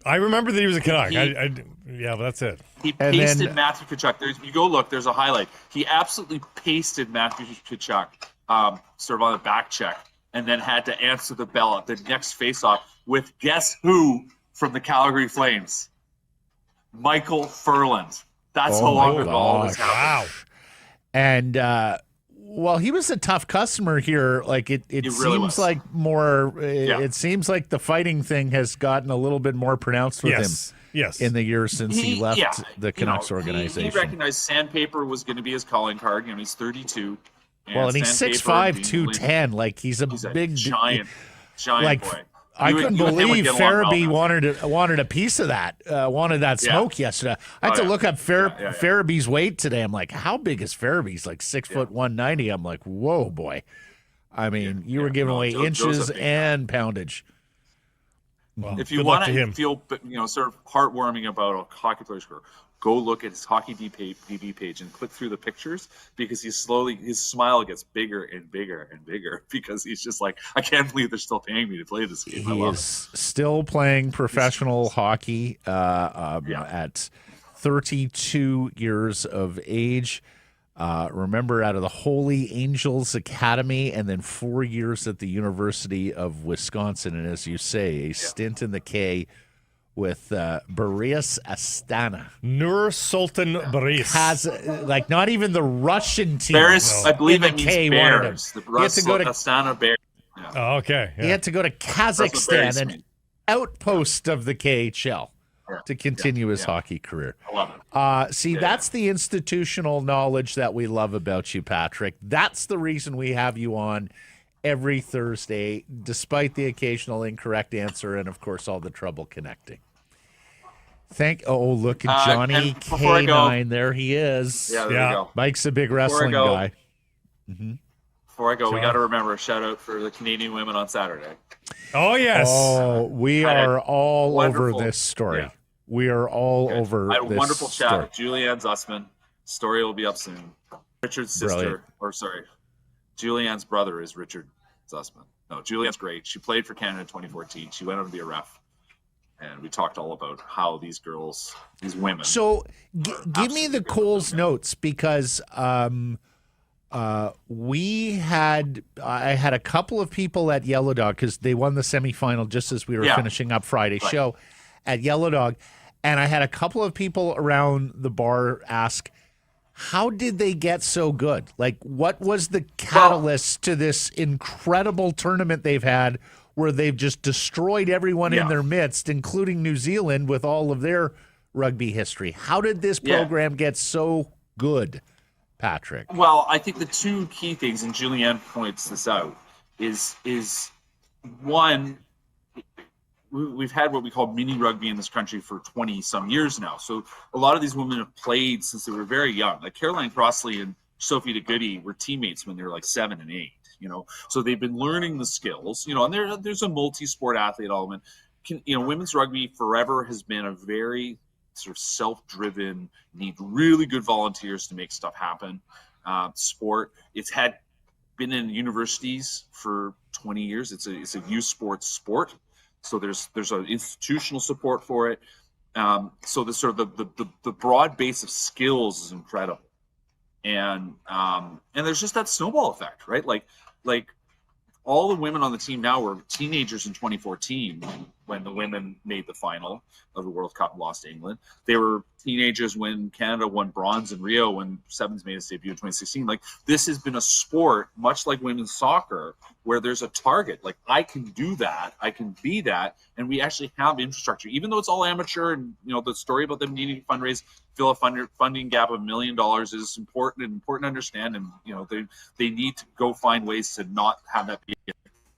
B: I remember that he was a Canuck. Yeah, but that's it.
G: He pasted Matthew Tkachuk. You go look, there's a highlight. He absolutely pasted Matthew Tkachuk sort of on the back check, and then had to answer the bell at the next faceoff with guess who from the Calgary Flames? Michael Furland. That's how long ago all this happened.
B: Wow.
A: And well, he was a tough customer here. Like it
G: really
A: seems
G: was.
A: like more. It seems like the fighting thing has gotten a little bit more pronounced with him.
B: Yes.
A: In the years since he left the Canucks organization.
G: He recognized sandpaper was going to be his calling card. You know, he's 32.
A: And he's 6'5", 210. Like he's a big
G: giant
A: like,
G: boy.
A: I couldn't believe Farabee
G: well
A: wanted a piece of that, wanted that smoke yesterday. I had to look up Farabee's weight today. I'm like, how big is Farabee? He's like 6 foot 190. I'm like, whoa, boy. I mean, you were giving away inches and poundage.
B: Well,
G: if you want to feel, sort of heartwarming about a hockey player's career, go look at his Hockey DB page and click through the pictures, because his smile gets bigger and bigger and bigger, because he's just like, I can't believe they're still paying me to play this game.
A: He is still playing professional hockey at 32 years of age. Remember, out of the Holy Angels Academy, and then 4 years at the University of Wisconsin. And as you say, a stint in the K with Boris Astana.
B: Nur Sultan Boris.
A: Like, not even the Russian team.
G: Bears, I believe it means
A: K
G: Bears.
A: wanted him. He had to go to
G: Astana Bears. Yeah.
B: Oh, okay. Yeah.
A: He had to go to Kazakhstan, an outpost of the KHL, to continue his hockey career.
G: I love it.
A: That's the institutional knowledge that we love about you, Patrick. That's the reason we have you on every Thursday, despite the occasional incorrect answer and, of course, all the trouble connecting. Look at Johnny K9. There he is.
G: Yeah, there we go.
A: Mike's a big wrestling guy. Mm-hmm.
G: Before I go, we got to remember a shout out for the Canadian women on Saturday.
B: Oh, yes.
A: Oh, we are all over this story.
G: Yeah.
A: We are all over this
G: I had a wonderful chat
A: story.
G: with Julianne Zussman. Story will be up soon. Richard's sister, Julianne's brother is Richard Zussman. No, Julianne's great. She played for Canada in 2014. She went on to be a ref. And we talked all about how these girls, these women.
A: So give me the Coles notes, because I had a couple of people at Yellow Dog, because they won the semifinal just as we were finishing up Friday's show at Yellow Dog. And I had a couple of people around the bar ask, how did they get so good? Like, what was the catalyst to this incredible tournament they've had, where they've just destroyed everyone in their midst, including New Zealand with all of their rugby history? How did this program get so good, Patrick?
G: Well, I think the two key things, and Julianne points this out, is one, we've had what we call mini rugby in this country for 20 some years now. So a lot of these women have played since they were very young. Like Caroline Crossley and Sophie DeGoody were teammates when they were like 7 and 8, so they've been learning the skills, and there's a multi-sport athlete element. Women's rugby forever has been a very sort of self-driven, need really good volunteers to make stuff happen sport. It's been in universities for 20 years. It's a youth sports sport. So there's an institutional support for it. So the sort of the broad base of skills is incredible, and there's just that snowball effect, right? Like all the women on the team now were teenagers in 2014 when the women made the final of the World Cup and lost to England. They were teenagers when Canada won bronze in Rio, when Sevens made its debut in 2016. Like, this has been a sport, much like women's soccer, where there's a target. Like, I can do that, I can be that, and we actually have infrastructure. Even though it's all amateur, and the story about them needing to fundraise, fill a funding gap of $1 million is important to understand. And they need to go find ways to not have that be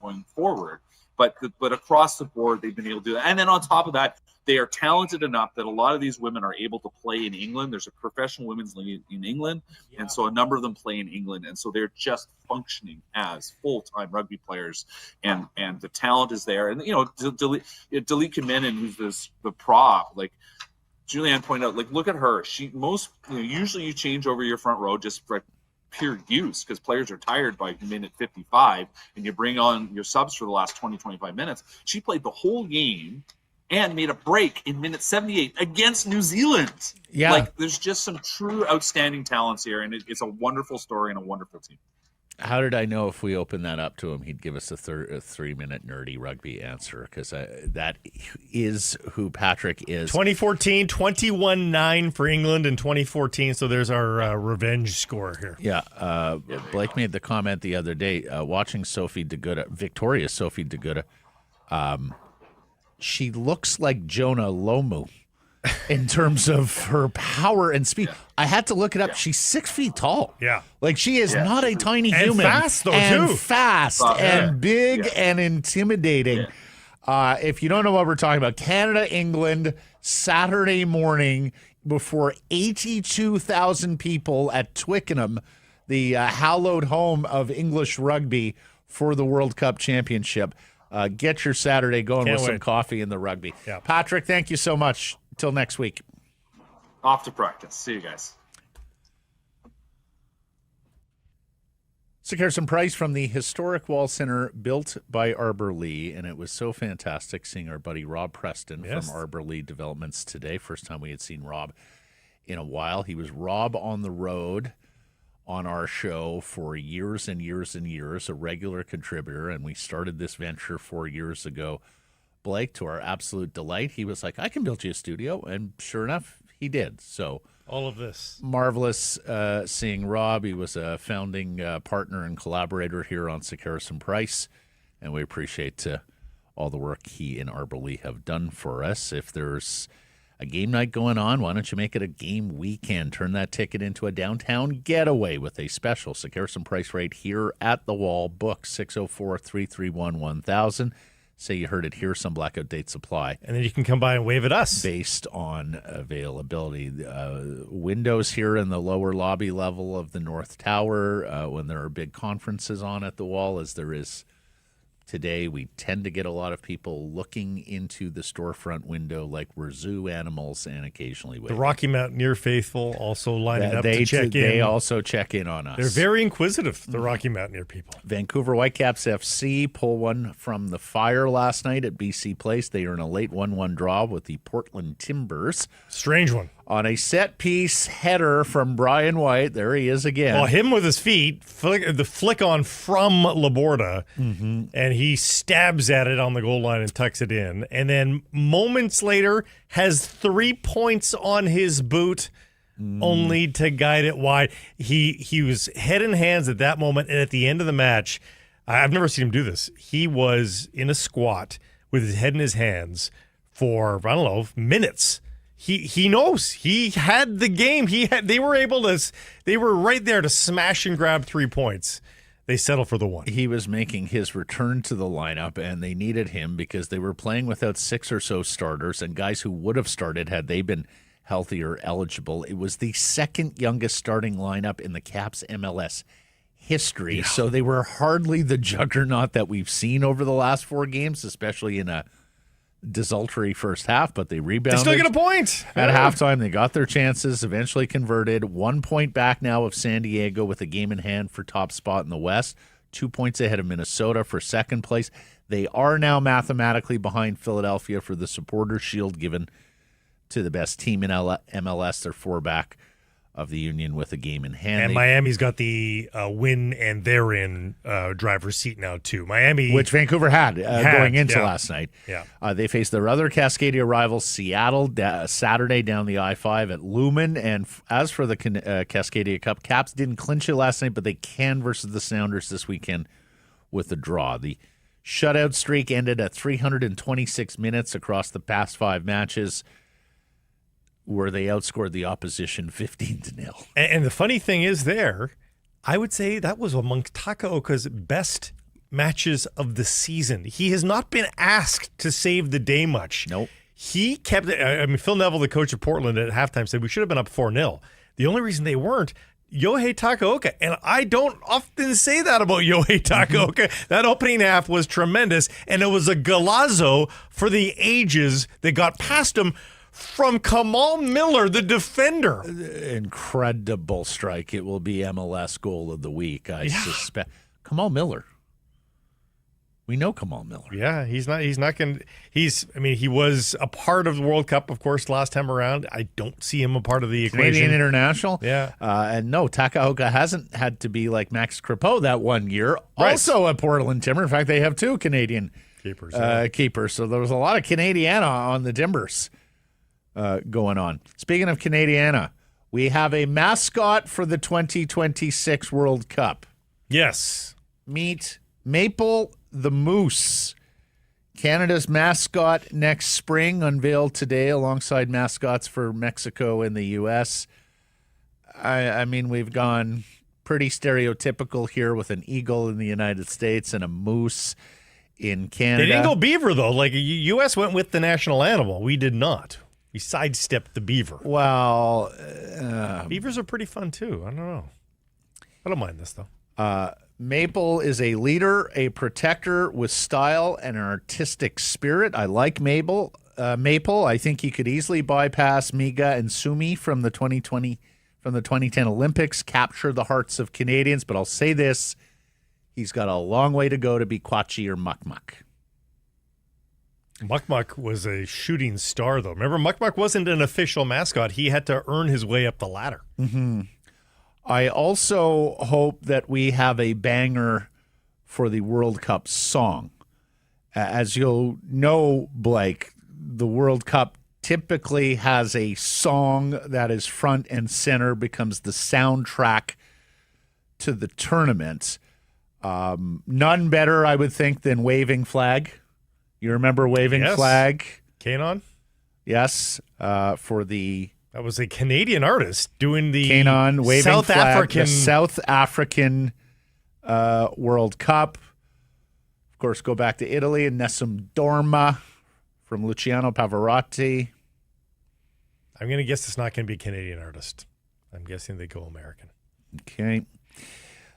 G: going forward. But across the board, they've been able to do that. And then on top of that, they are talented enough that a lot of these women are able to play in England. There's a professional women's league in England, and so a number of them play in England, and so they're just functioning as full-time rugby players, and the talent is there. And Delete Kamenan, who's the prop, like Julianne pointed out, like, look at her. Usually you change over your front row just for pure use, because players are tired by minute 55, and you bring on your subs for the last 20-25 minutes. She played the whole game and made a break in minute 78 against New Zealand. Yeah. Like, there's just some true outstanding talents here, and it's a wonderful story and a wonderful team.
A: How did I know if we opened that up to him, he'd give us a 3-minute nerdy rugby answer? Because that is who Patrick is.
B: 2014, 21-9 for England in 2014. So there's our revenge score here.
A: Yeah. Blake made the comment the other day, watching Victoria's Sophie Deguda. She looks like Jonah Lomu in terms of her power and speed. I had to look it up. She's 6 feet tall.
B: Yeah.
A: Like, she is not a tiny human.
B: And fast, though,
A: and
B: too.
A: Fast and big and intimidating. Yeah. If you don't know what we're talking about, Canada, England, Saturday morning before 82,000 people at Twickenham, the hallowed home of English rugby for the World Cup Championship. Get your Saturday going with some coffee in the rugby. Yeah. Patrick, thank you so much. Till next week.
G: Off to practice. See you guys.
A: So here's some price from the historic wall center built by Arborly, and it was so fantastic seeing our buddy Rob Preston from Arborly Developments today. First time we had seen Rob in a while. He was Rob on the road on our show for years and years and years, a regular contributor, and we started this venture 4 years ago. Blake, to our absolute delight, he was like, I can build you a studio, and sure enough, he did. So
B: all of this.
A: Marvelous seeing Rob. He was a founding partner and collaborator here on Sick Harrison Price, and we appreciate all the work he and Arborly have done for us. If there's a game night going on, why don't you make it a game weekend? Turn that ticket into a downtown getaway with a special Sick Harrison Price rate here at the Wall. Book 604-331-1000. Say you heard it here, some blackout date supply.
B: And then you can come by and wave at us.
A: Based on availability. Windows here in the lower lobby level of the North Tower when there are big conferences on at the Wall, as there is today. We tend to get a lot of people looking into the storefront window like we're zoo animals, and occasionally waving.
B: The Rocky Mountaineer faithful also lining up to check in.
A: They also check in on us.
B: They're very inquisitive, the Rocky Mountaineer people.
A: Vancouver Whitecaps FC pull one from the fire last night at BC Place. They are in a late 1-1 draw with the Portland Timbers.
B: Strange one.
A: On a set-piece header from Brian White. There he is again.
B: Well, him with his feet, the flick on from Laborda, and he stabs at it on the goal line and tucks it in. And then moments later, has 3 points on his boot, only to guide it wide. He was head in hands at that moment, and at the end of the match, I've never seen him do this. He was in a squat with his head in his hands for, I don't know, minutes. He knows. He had the game. They were right there to smash and grab 3 points. They settle for the one.
A: He was making his return to the lineup, and they needed him because they were playing without 6 or so starters and guys who would have started had they been healthy or eligible. It was the second youngest starting lineup in the Caps MLS history, so they were hardly the juggernaut that we've seen over the last 4 games, especially in a desultory first half, but they rebounded.
B: They still get a point.
A: At halftime, they got their chances, eventually converted. 1 point back now of San Diego with a game in hand for top spot in the West. 2 points ahead of Minnesota for second place. They are now mathematically behind Philadelphia for the Supporters' Shield given to the best team in MLS. They're 4 back of the Union with a game in hand.
B: And Miami's got the win and they're in driver's seat now too. Miami,
A: which Vancouver had going into last night.
B: Yeah.
A: They faced their other Cascadia rivals, Seattle, Saturday down the I-5 at Lumen. And as for the Cascadia Cup, Caps didn't clinch it last night, but they can versus the Sounders this weekend with a draw. The shutout streak ended at 326 minutes across the past 5 matches, where they outscored the opposition 15-0.
B: And the funny thing is I would say that was amongst Takaoka's best matches of the season. He has not been asked to save the day much.
A: Nope.
B: He kept it. I mean, Phil Neville, the coach of Portland at halftime, said we should have been up 4-0. The only reason they weren't, Yohei Takaoka. And I don't often say that about Yohei Takaoka. That opening half was tremendous, and it was a golazo for the ages that got past him from Kamal Miller, the defender.
A: Incredible strike. It will be MLS goal of the week, I suspect. Kamal Miller. We know Kamal Miller.
B: Yeah, he's not going to. He was a part of the World Cup, of course, last time around. I don't see him a part of the equation.
A: Canadian international.
B: Yeah.
A: And no, Takaoka hasn't had to be like Max Crepeau that one year.
B: Right.
A: Also a Portland Timber. In fact, they have 2 Canadian
B: keepers.
A: Keepers. So there was a lot of Canadiana on the Timbers going on. Speaking of Canadiana, we have a mascot for the 2026 World Cup.
B: Yes.
A: Meet Maple the Moose, Canada's mascot next spring, unveiled today alongside mascots for Mexico and the U.S. I mean, we've gone pretty stereotypical here with an eagle in the United States and a moose in Canada.
B: They didn't go beaver, though. Like, U.S. went with the national animal. We did not. We sidestepped the beaver.
A: Well,
B: beavers are pretty fun, too. I don't know. I don't mind this, though.
A: Maple is a leader, a protector with style and an artistic spirit. I like Maple. I think he could easily bypass Miga and Sumi from the 2010 Olympics, capture the hearts of Canadians. But I'll say this: he's got a long way to go to be Kwachi or Muck Muck.
B: Muck Muck was a shooting star, though. Remember, Muck Muck wasn't an official mascot. He had to earn his way up the ladder.
A: Mm-hmm. I also hope that we have a banger for the World Cup song. As you'll know, Blake, the World Cup typically has a song that is front and center, becomes the soundtrack to the tournament. None better, I would think, than Waving Flag. You remember Waving Flag?
B: Kanon?
A: Yes, for the...
B: That was a Canadian artist doing the
A: Kanon, Waving
B: South
A: Flag,
B: African...
A: the South African World Cup. Of course, go back to Italy and Nessun Dorma from Luciano Pavarotti.
B: I'm going to guess it's not going to be a Canadian artist. I'm guessing they go American.
A: Okay.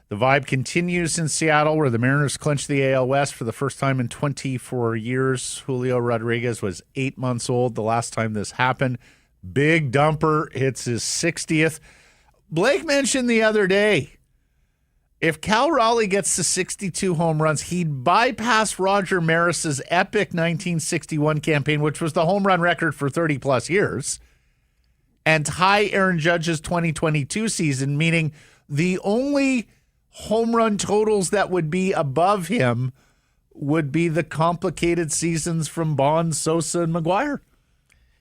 A: The vibe continues in Seattle, where the Mariners clinched the AL West for the first time in 24 years. Julio Rodriguez was 8 months old the last time this happened. Big dumper hits his 60th. Blake mentioned the other day, if Cal Raleigh gets to 62 home runs, he'd bypass Roger Maris's epic 1961 campaign, which was the home run record for 30-plus years, and tie Aaron Judge's 2022 season, meaning the only home run totals that would be above him would be the complicated seasons from Bonds, Sosa, and McGuire.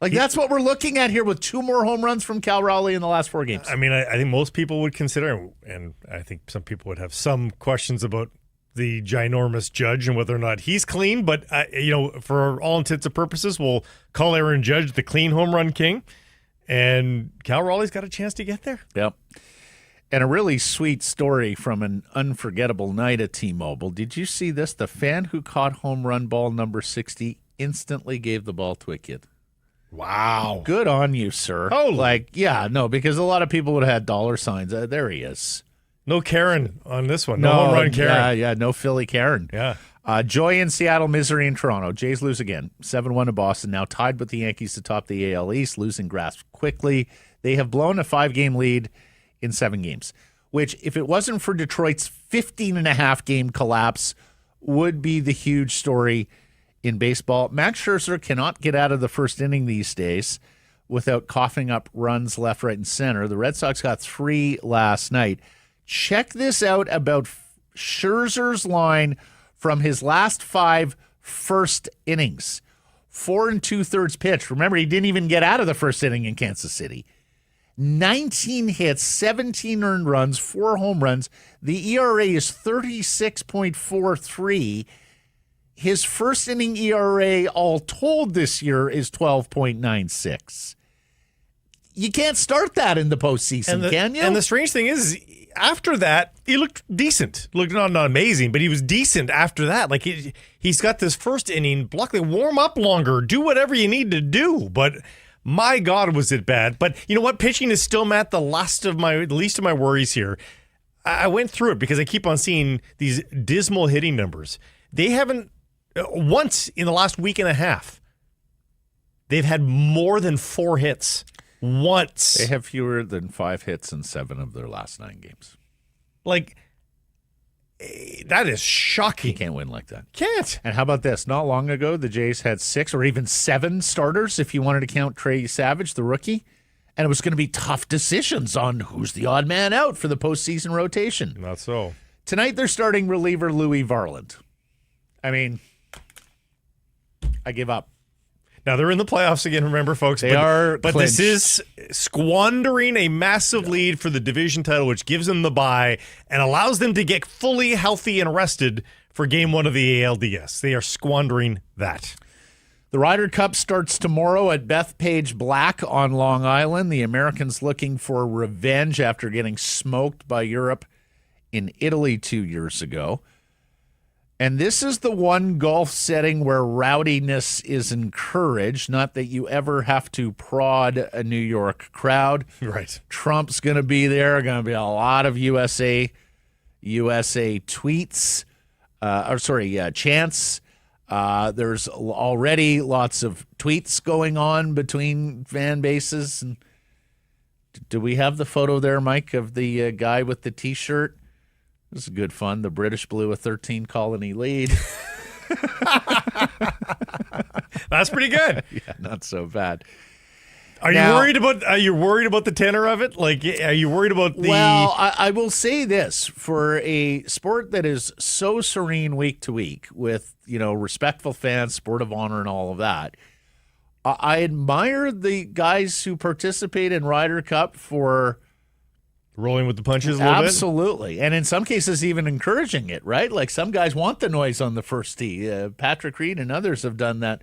A: Like, that's what we're looking at here with 2 more home runs from Cal Raleigh in the last 4 games.
B: I mean, I think most people would consider, and I think some people would have some questions about the ginormous Judge and whether or not he's clean. But, for all intents and purposes, we'll call Aaron Judge the clean home run king. And Cal Raleigh's got a chance to get there.
A: Yep. And a really sweet story from an unforgettable night at T-Mobile. Did you see this? The fan who caught home run ball number 60 instantly gave the ball to a kid.
B: Wow.
A: Good on you, sir.
B: Holy.
A: Because a lot of people would have had dollar signs. There he is.
B: No Karen on this one. No home run Karen.
A: Yeah, no Philly Karen.
B: Yeah.
A: Joy in Seattle, misery in Toronto. Jays lose again. 7-1 to Boston, now tied with the Yankees to top the AL East, losing grasp quickly. They have blown a 5-game lead in 7 games, which, if it wasn't for Detroit's 15.5-game collapse, would be the huge story in baseball. Max Scherzer cannot get out of the first inning these days, without coughing up runs left, right, and center. The Red Sox got 3 last night. Check this out about Scherzer's line from his last 5 first innings. 4 2/3 pitch. Remember, he didn't even get out of the first inning in Kansas City. 19 hits, 17 earned runs, 4 home runs. The ERA is 36.43. His first inning ERA all told this year is 12.96. You can't start that in the postseason, can you?
B: And the strange thing is, after that, he looked decent. Looked not amazing, but he was decent after that. Like he's got this first inning block. They warm up longer. Do whatever you need to do. But my God, was it bad. But you know what? Pitching is still, Matt, the least of my worries here. I went through it because I keep on seeing these dismal hitting numbers. They haven't, once in the last week and a half, they've had more than 4 hits. Once.
A: They have fewer than 5 hits in 7 of their last 9 games.
B: Like, that is shocking.
A: You can't win like that.
B: Can't.
A: And how about this? Not long ago, the Jays had 6 or even 7 starters, if you wanted to count Trey Savage, the rookie. And it was going to be tough decisions on who's the odd man out for the postseason rotation.
B: Not so.
A: Tonight, they're starting reliever Louis Varland. I mean, I give up.
B: Now, they're in the playoffs again, remember, folks.
A: They are
B: But
A: clinched.
B: this is squandering a massive lead for the division title, which gives them the bye and allows them to get fully healthy and rested for game 1 of the ALDS. They are squandering that.
A: The Ryder Cup starts tomorrow at Bethpage Black on Long Island. The Americans looking for revenge after getting smoked by Europe in Italy 2 years ago. And this is the one golf setting where rowdiness is encouraged, not that you ever have to prod a New York crowd.
B: Right.
A: Trump's going to be there. Going to be a lot of USA tweets. Chants. There's already lots of tweets going on between fan bases. And do we have the photo there, Mike, of the guy with the T-shirt? This is good fun. The British blew a 13-colony lead.
B: That's pretty good.
A: Yeah, not so bad.
B: Are you worried about the tenor of it? Like, are you worried about the?
A: Well, I will say this: for a sport that is so serene week to week, with respectful fans, sport of honor, and all of that, I admire the guys who participate in Ryder Cup for
B: rolling with the punches a little bit?
A: Absolutely. And in some cases, even encouraging it, right? Like some guys want the noise on the first tee. Patrick Reed and others have done that.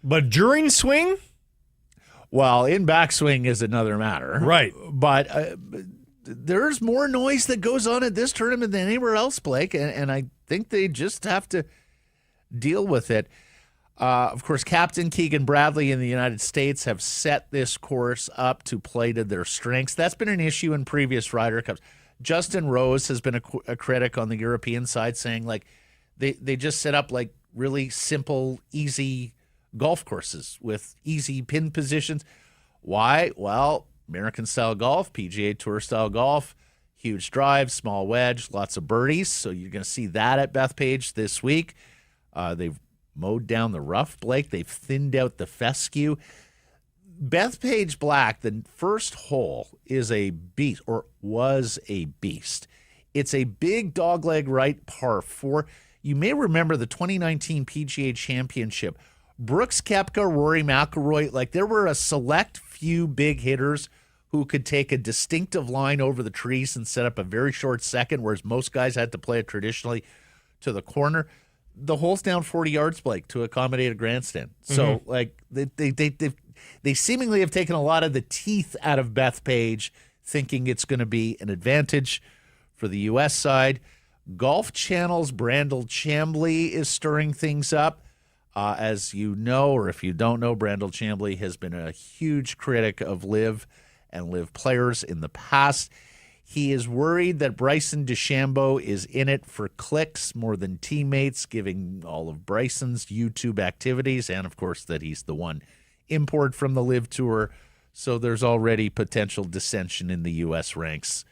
B: But during swing?
A: Well, in backswing is another matter.
B: Right.
A: But there's more noise that goes on at this tournament than anywhere else, Blake, and I think they just have to deal with it. Of course, Captain Keegan Bradley in the United States have set this course up to play to their strengths. That's been an issue in previous Ryder Cups. Justin Rose has been a critic on the European side, saying like they just set up like really simple, easy golf courses with easy pin positions. Why? Well, American-style golf, PGA Tour-style golf, huge drive, small wedge, lots of birdies. So you're going to see that at Bethpage this week. They've mowed down the rough, Blake. They've thinned out the fescue. Bethpage Black, the first hole, is a beast, or was a beast. It's a big dogleg right par 4. You may remember the 2019 PGA Championship. Brooks Koepka, Rory McIlroy, like there were a select few big hitters who could take a distinctive line over the trees and set up a very short second, whereas most guys had to play it traditionally to the corner. The hole's down 40 yards, Blake, to accommodate a grandstand. So, like, they seemingly have taken a lot of the teeth out of Bethpage, thinking it's going to be an advantage for the U.S. side. Golf Channel's Brandel Chambly is stirring things up. As you know, or if you don't know, Brandel Chambly has been a huge critic of LIV and LIV players in the past. He is worried that Bryson DeChambeau is in it for clicks more than teammates, giving all of Bryson's YouTube activities, and of course that he's the one import from the LIV Tour. So there's already potential dissension in the U.S. ranks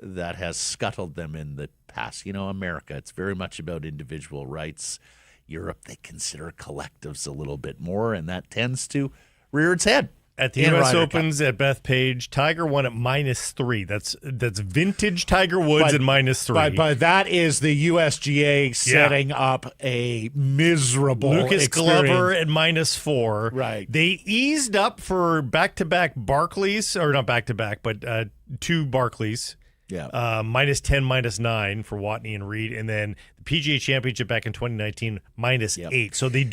A: that has scuttled them in the past. America, it's very much about individual rights. Europe, they consider collectives a little bit more, and that tends to rear its head.
B: At the
A: In
B: U.S.
A: Ryder
B: Opens at Bethpage, Tiger won at -3. That's vintage Tiger Woods at -3.
A: But that is the USGA setting up a miserable
B: Lucas
A: experience.
B: Glover at -4.
A: Right.
B: They eased up for back-to-back Barclays, or not back-to-back, but 2 Barclays.
A: Yeah.
B: -10, -9 for Watney and Reed, and then the PGA Championship back in 2019 -8. So they've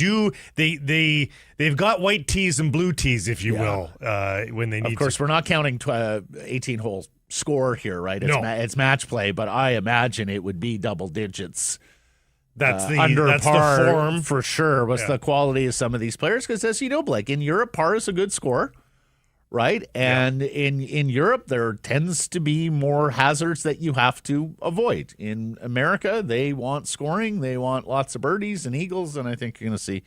B: got white tees and blue tees, if you will, when they need.
A: Of course, we're not counting 18-hole score here, right? It's
B: No.
A: It's match play, but I imagine it would be double digits.
B: That's
A: Under par
B: the form
A: for sure. What's the quality of some of these players? Because as you know, Blake, in Europe, par is a good score. Right. And in Europe, there tends to be more hazards that you have to avoid. In America, they want scoring. They want lots of birdies and eagles. And I think you're going to see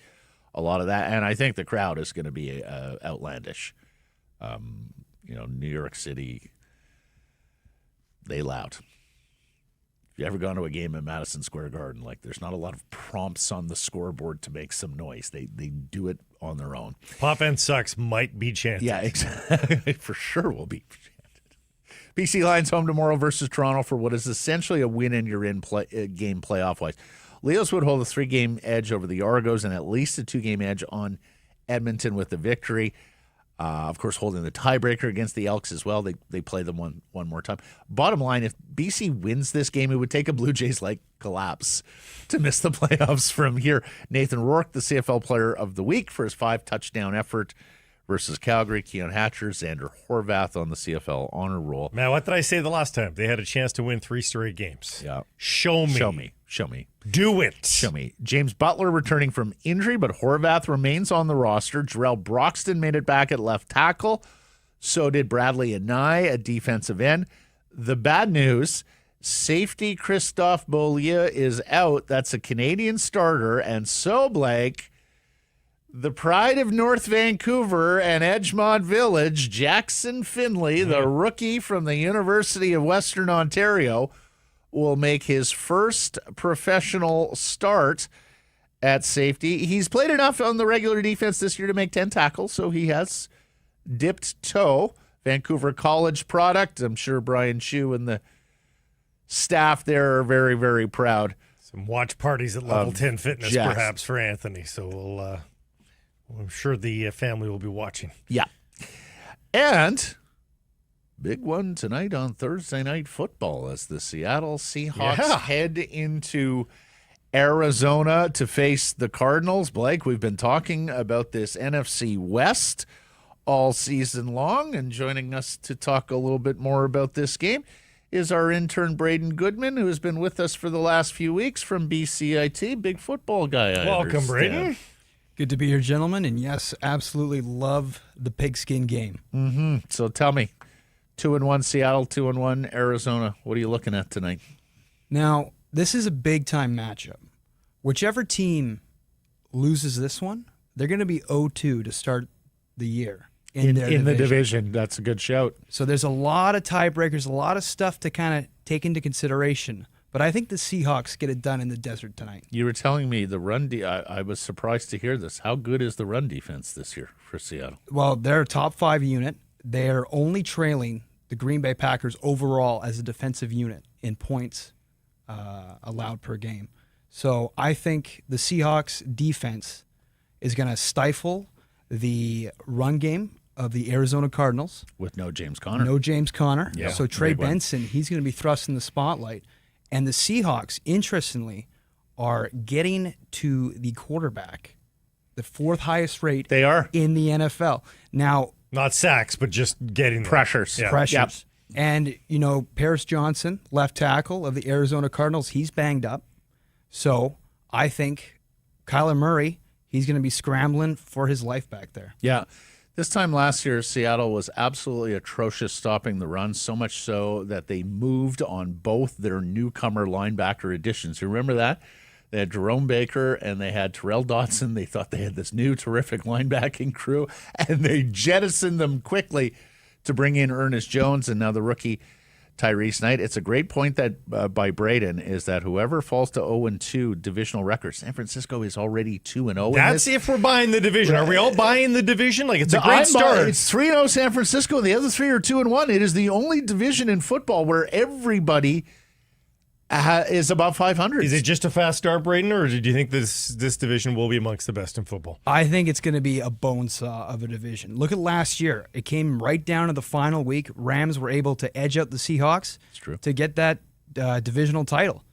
A: a lot of that. And I think the crowd is going to be outlandish. New York City, they loud. If you ever gone to a game at Madison Square Garden, like there's not a lot of prompts on the scoreboard to make some noise. They do it on their own.
B: Pop and Sucks might be chanted.
A: Yeah, exactly. For sure will be chanted. BC Lions home tomorrow versus Toronto for what is essentially a win and you're in game playoff-wise. Leos would hold a 3-game edge over the Argos and at least a 2-game edge on Edmonton with the victory. Of course, holding the tiebreaker against the Elks as well. They play them one more time. Bottom line, if BC wins this game, it would take a Blue Jays-like collapse to miss the playoffs from here. Nathan Rourke, the CFL Player of the Week for his 5-touchdown effort versus Calgary. Keon Hatcher, Xander Horvath on the CFL honor roll.
B: Man, what did I say the last time? They had a chance to win 3 straight games.
A: Yeah.
B: Show me. Do it.
A: Show me. James Butler returning from injury, but Horvath remains on the roster. Jarrell Broxton made it back at left tackle. So did Bradley Anai at defensive end. The bad news, safety Christophe Beaulieu is out. That's a Canadian starter. And so, Blake, the pride of North Vancouver and Edgemont Village, Jackson Finley, the rookie from the University of Western Ontario, will make his first professional start at safety. He's played enough on the regular defense this year to make 10 tackles, so he has dipped toe. Vancouver College product. I'm sure Brian Shue and the staff there are very, very proud.
B: Some watch parties at Level 10 Fitness,
A: Jax.
B: perhaps, for Anthony. So I'm sure the family will be watching.
A: Yeah. And big one tonight on Thursday Night Football as the Seattle Seahawks head into Arizona to face the Cardinals. Blake, we've been talking about this NFC West all season long, and joining us to talk a little bit more about this game is our intern Braeden Goodman, who has been with us for the last few weeks from BCIT. Big football guy, I
B: Welcome,
A: understand.
B: Braeden.
H: Good to be here, gentlemen, and yes, absolutely love the pigskin game.
A: So tell me, 2-1 Seattle, 2-1 Arizona. What are you looking at tonight?
H: Now, this is a big-time matchup. Whichever team loses this one, they're going to be 0-2 to start the year in their
A: the division. That's a good shout.
H: So there's a lot of tiebreakers, a lot of stuff to kind of take into consideration. But I think the Seahawks get it done in the desert tonight.
A: You were telling me the run. I was surprised to hear this. How good is the run defense this year for Seattle?
H: Well, they're a top 5 unit. They're only trailing the Green Bay Packers overall as a defensive unit in points allowed per game. So I think the Seahawks defense is going to stifle the run game of the Arizona Cardinals.
A: With no James Conner.
H: No James Conner.
A: Yeah,
H: So Trey
A: big one.
H: Benson, he's going to be thrust in the spotlight. And the Seahawks, interestingly, are getting to the quarterback, the 4th highest rate
A: They are.
H: in the NFL. Now,
B: Not sacks, but just getting there.
A: Pressures.
B: Yeah.
H: pressures. And, Paris Johnson, left tackle of the Arizona Cardinals, he's banged up. So I think Kyler Murray, he's going to be scrambling for his life back there.
A: Yeah. This time last year, Seattle was absolutely atrocious stopping the run, so much so that they moved on both their newcomer linebacker additions. You remember that? They had Jerome Baker and they had Terrell Dotson. They thought they had this new terrific linebacking crew, and they jettisoned them quickly to bring in Ernest Jones and now the rookie Tyrese Knight. It's a great point that by Braeden is that whoever falls to 0-2 divisional record, San Francisco is already 2-0.
B: That's if we're buying the division. Are we all buying the division? Like, it's a great start.
A: It's 3-0 San Francisco, and the other three are 2-1. It is the only division in football where everybody is above 500.
B: Is it just a fast start, Braeden, or do you think this division will be amongst the best in football?
H: I think it's going to be a bone saw of a division. Look at last year. It came right down to the final week. Rams were able to edge out the Seahawks to get that divisional title.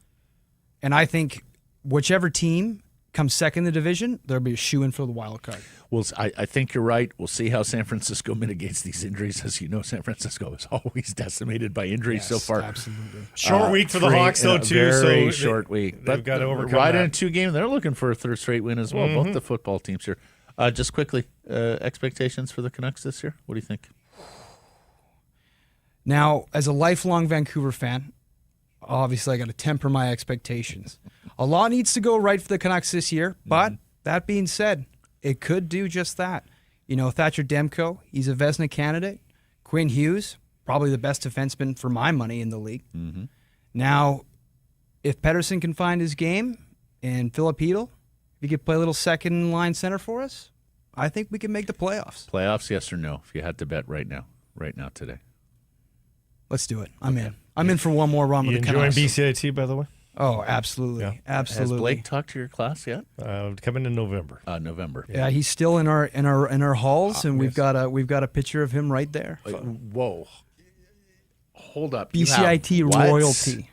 H: And I think whichever team comes second in the division, there'll be a shoo-in for the wild card.
A: Well, I think you're right. We'll see how San Francisco mitigates these injuries. As you know, San Francisco is always decimated by injuries so far.
H: Absolutely.
B: Short week for the Hawks, though, too.
A: Very short week.
B: They've got to overcome
A: right
B: that.
A: in a 2-game, they're looking for a third straight win as well. Both the football teams here. Just quickly, expectations for the Canucks this year? What do you think?
H: Now, as a lifelong Vancouver fan, obviously I got to temper my expectations. A lot needs to go right for the Canucks this year, but that being said, it could do just that. You know, Thatcher Demko, he's a Vezina candidate. Quinn Hughes, probably the best defenseman for my money in the league. Now, if Pettersson can find his game and Filip Chytil, if he could play a little second line center for us, I think we can make the playoffs.
A: Playoffs, yes or no? If you had to bet right now today.
H: Let's do it. I'm in. I'm in for one more run with
B: You
H: the
B: enjoying
H: Canucks.
B: BCIT, by the way?
H: Oh, absolutely.
B: Yeah.
H: Absolutely.
A: Has Blake talked to your class yet?
B: Coming in November.
A: November.
H: Yeah, he's still in our halls, and we've got a picture of him right there.
A: Whoa. Hold up.
H: BCIT
A: You have what?
H: royalty.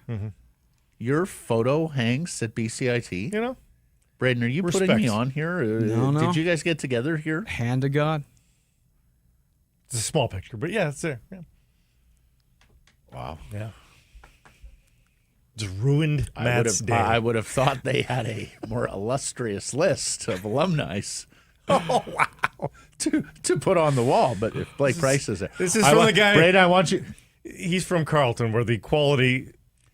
A: Your photo hangs at BCIT?
B: You know?
A: Braeden, are you putting
B: Respect.
A: me on here?
H: No.
A: Did you guys get together here?
H: Hand to God.
B: It's a small picture, but yeah, it's there. Yeah.
A: Wow.
B: Yeah. Just ruined Matt's day.
A: I would have thought they had a more illustrious list of alumni.
B: Oh, wow.
A: To put on the wall, but if Blake Price is there.
B: This is from the guy.
A: Braeden, I want you.
B: He's from Carleton, where the quality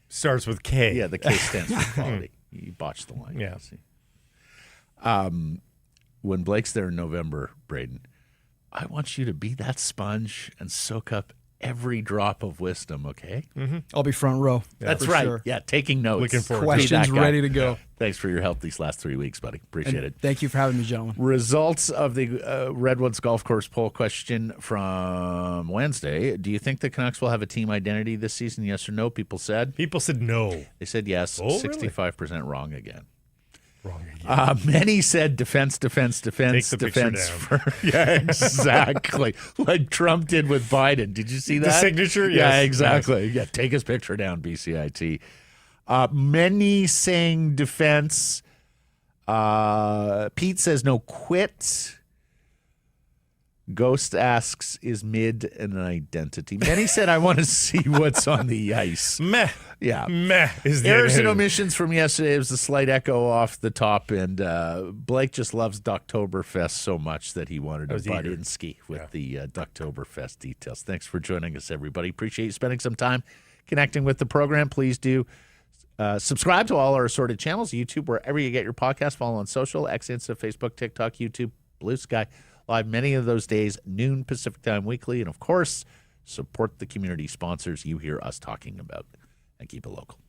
B: starts with K.
A: Yeah, the K stands for quality. You botched the line.
B: Yeah.
A: See. When Blake's there in November, Braeden, I want you to be that sponge and soak up every drop of wisdom, okay?
H: I'll be front row.
A: That's
H: for
A: right.
H: sure.
A: Yeah, taking notes.
B: Looking forward
A: Be
H: Questions
A: that guy.
H: ready to go.
A: Thanks for your help these last 3 weeks, buddy. Appreciate it.
H: Thank you for having me, gentlemen.
A: Results of the Redwoods Golf Course poll question from Wednesday. Do you think the Canucks will have a team identity this season? Yes or no? People said
B: no.
A: They said yes.
B: Oh, really?
A: 65% wrong again.
B: Wrong again.
A: Many said defense.
B: Take the picture down.
A: Yeah, exactly. Like Trump did with Biden. Did you see that?
B: The signature?
A: Yeah,
B: Yes.
A: exactly. Yeah, take his picture down, BCIT. Many saying defense. Pete says no quit. Ghost asks, is mid an identity? Many said, I want to see what's on the ice.
B: Meh.
A: Yeah.
B: Meh is the
A: Errors and
B: identity.
A: omissions from yesterday. It was a slight echo off the top, and Blake just loves Ducktoberfest so much that he wanted to butt in ski with the Ducktoberfest details. Thanks for joining us, everybody. Appreciate you spending some time connecting with the program. Please do subscribe to all our assorted channels, YouTube, wherever you get your podcast. Follow on social, X, Insta, Facebook, TikTok, YouTube, Blue Sky. Live many of those days, noon Pacific time weekly. And, of course, support the community sponsors you hear us talking about and keep it local.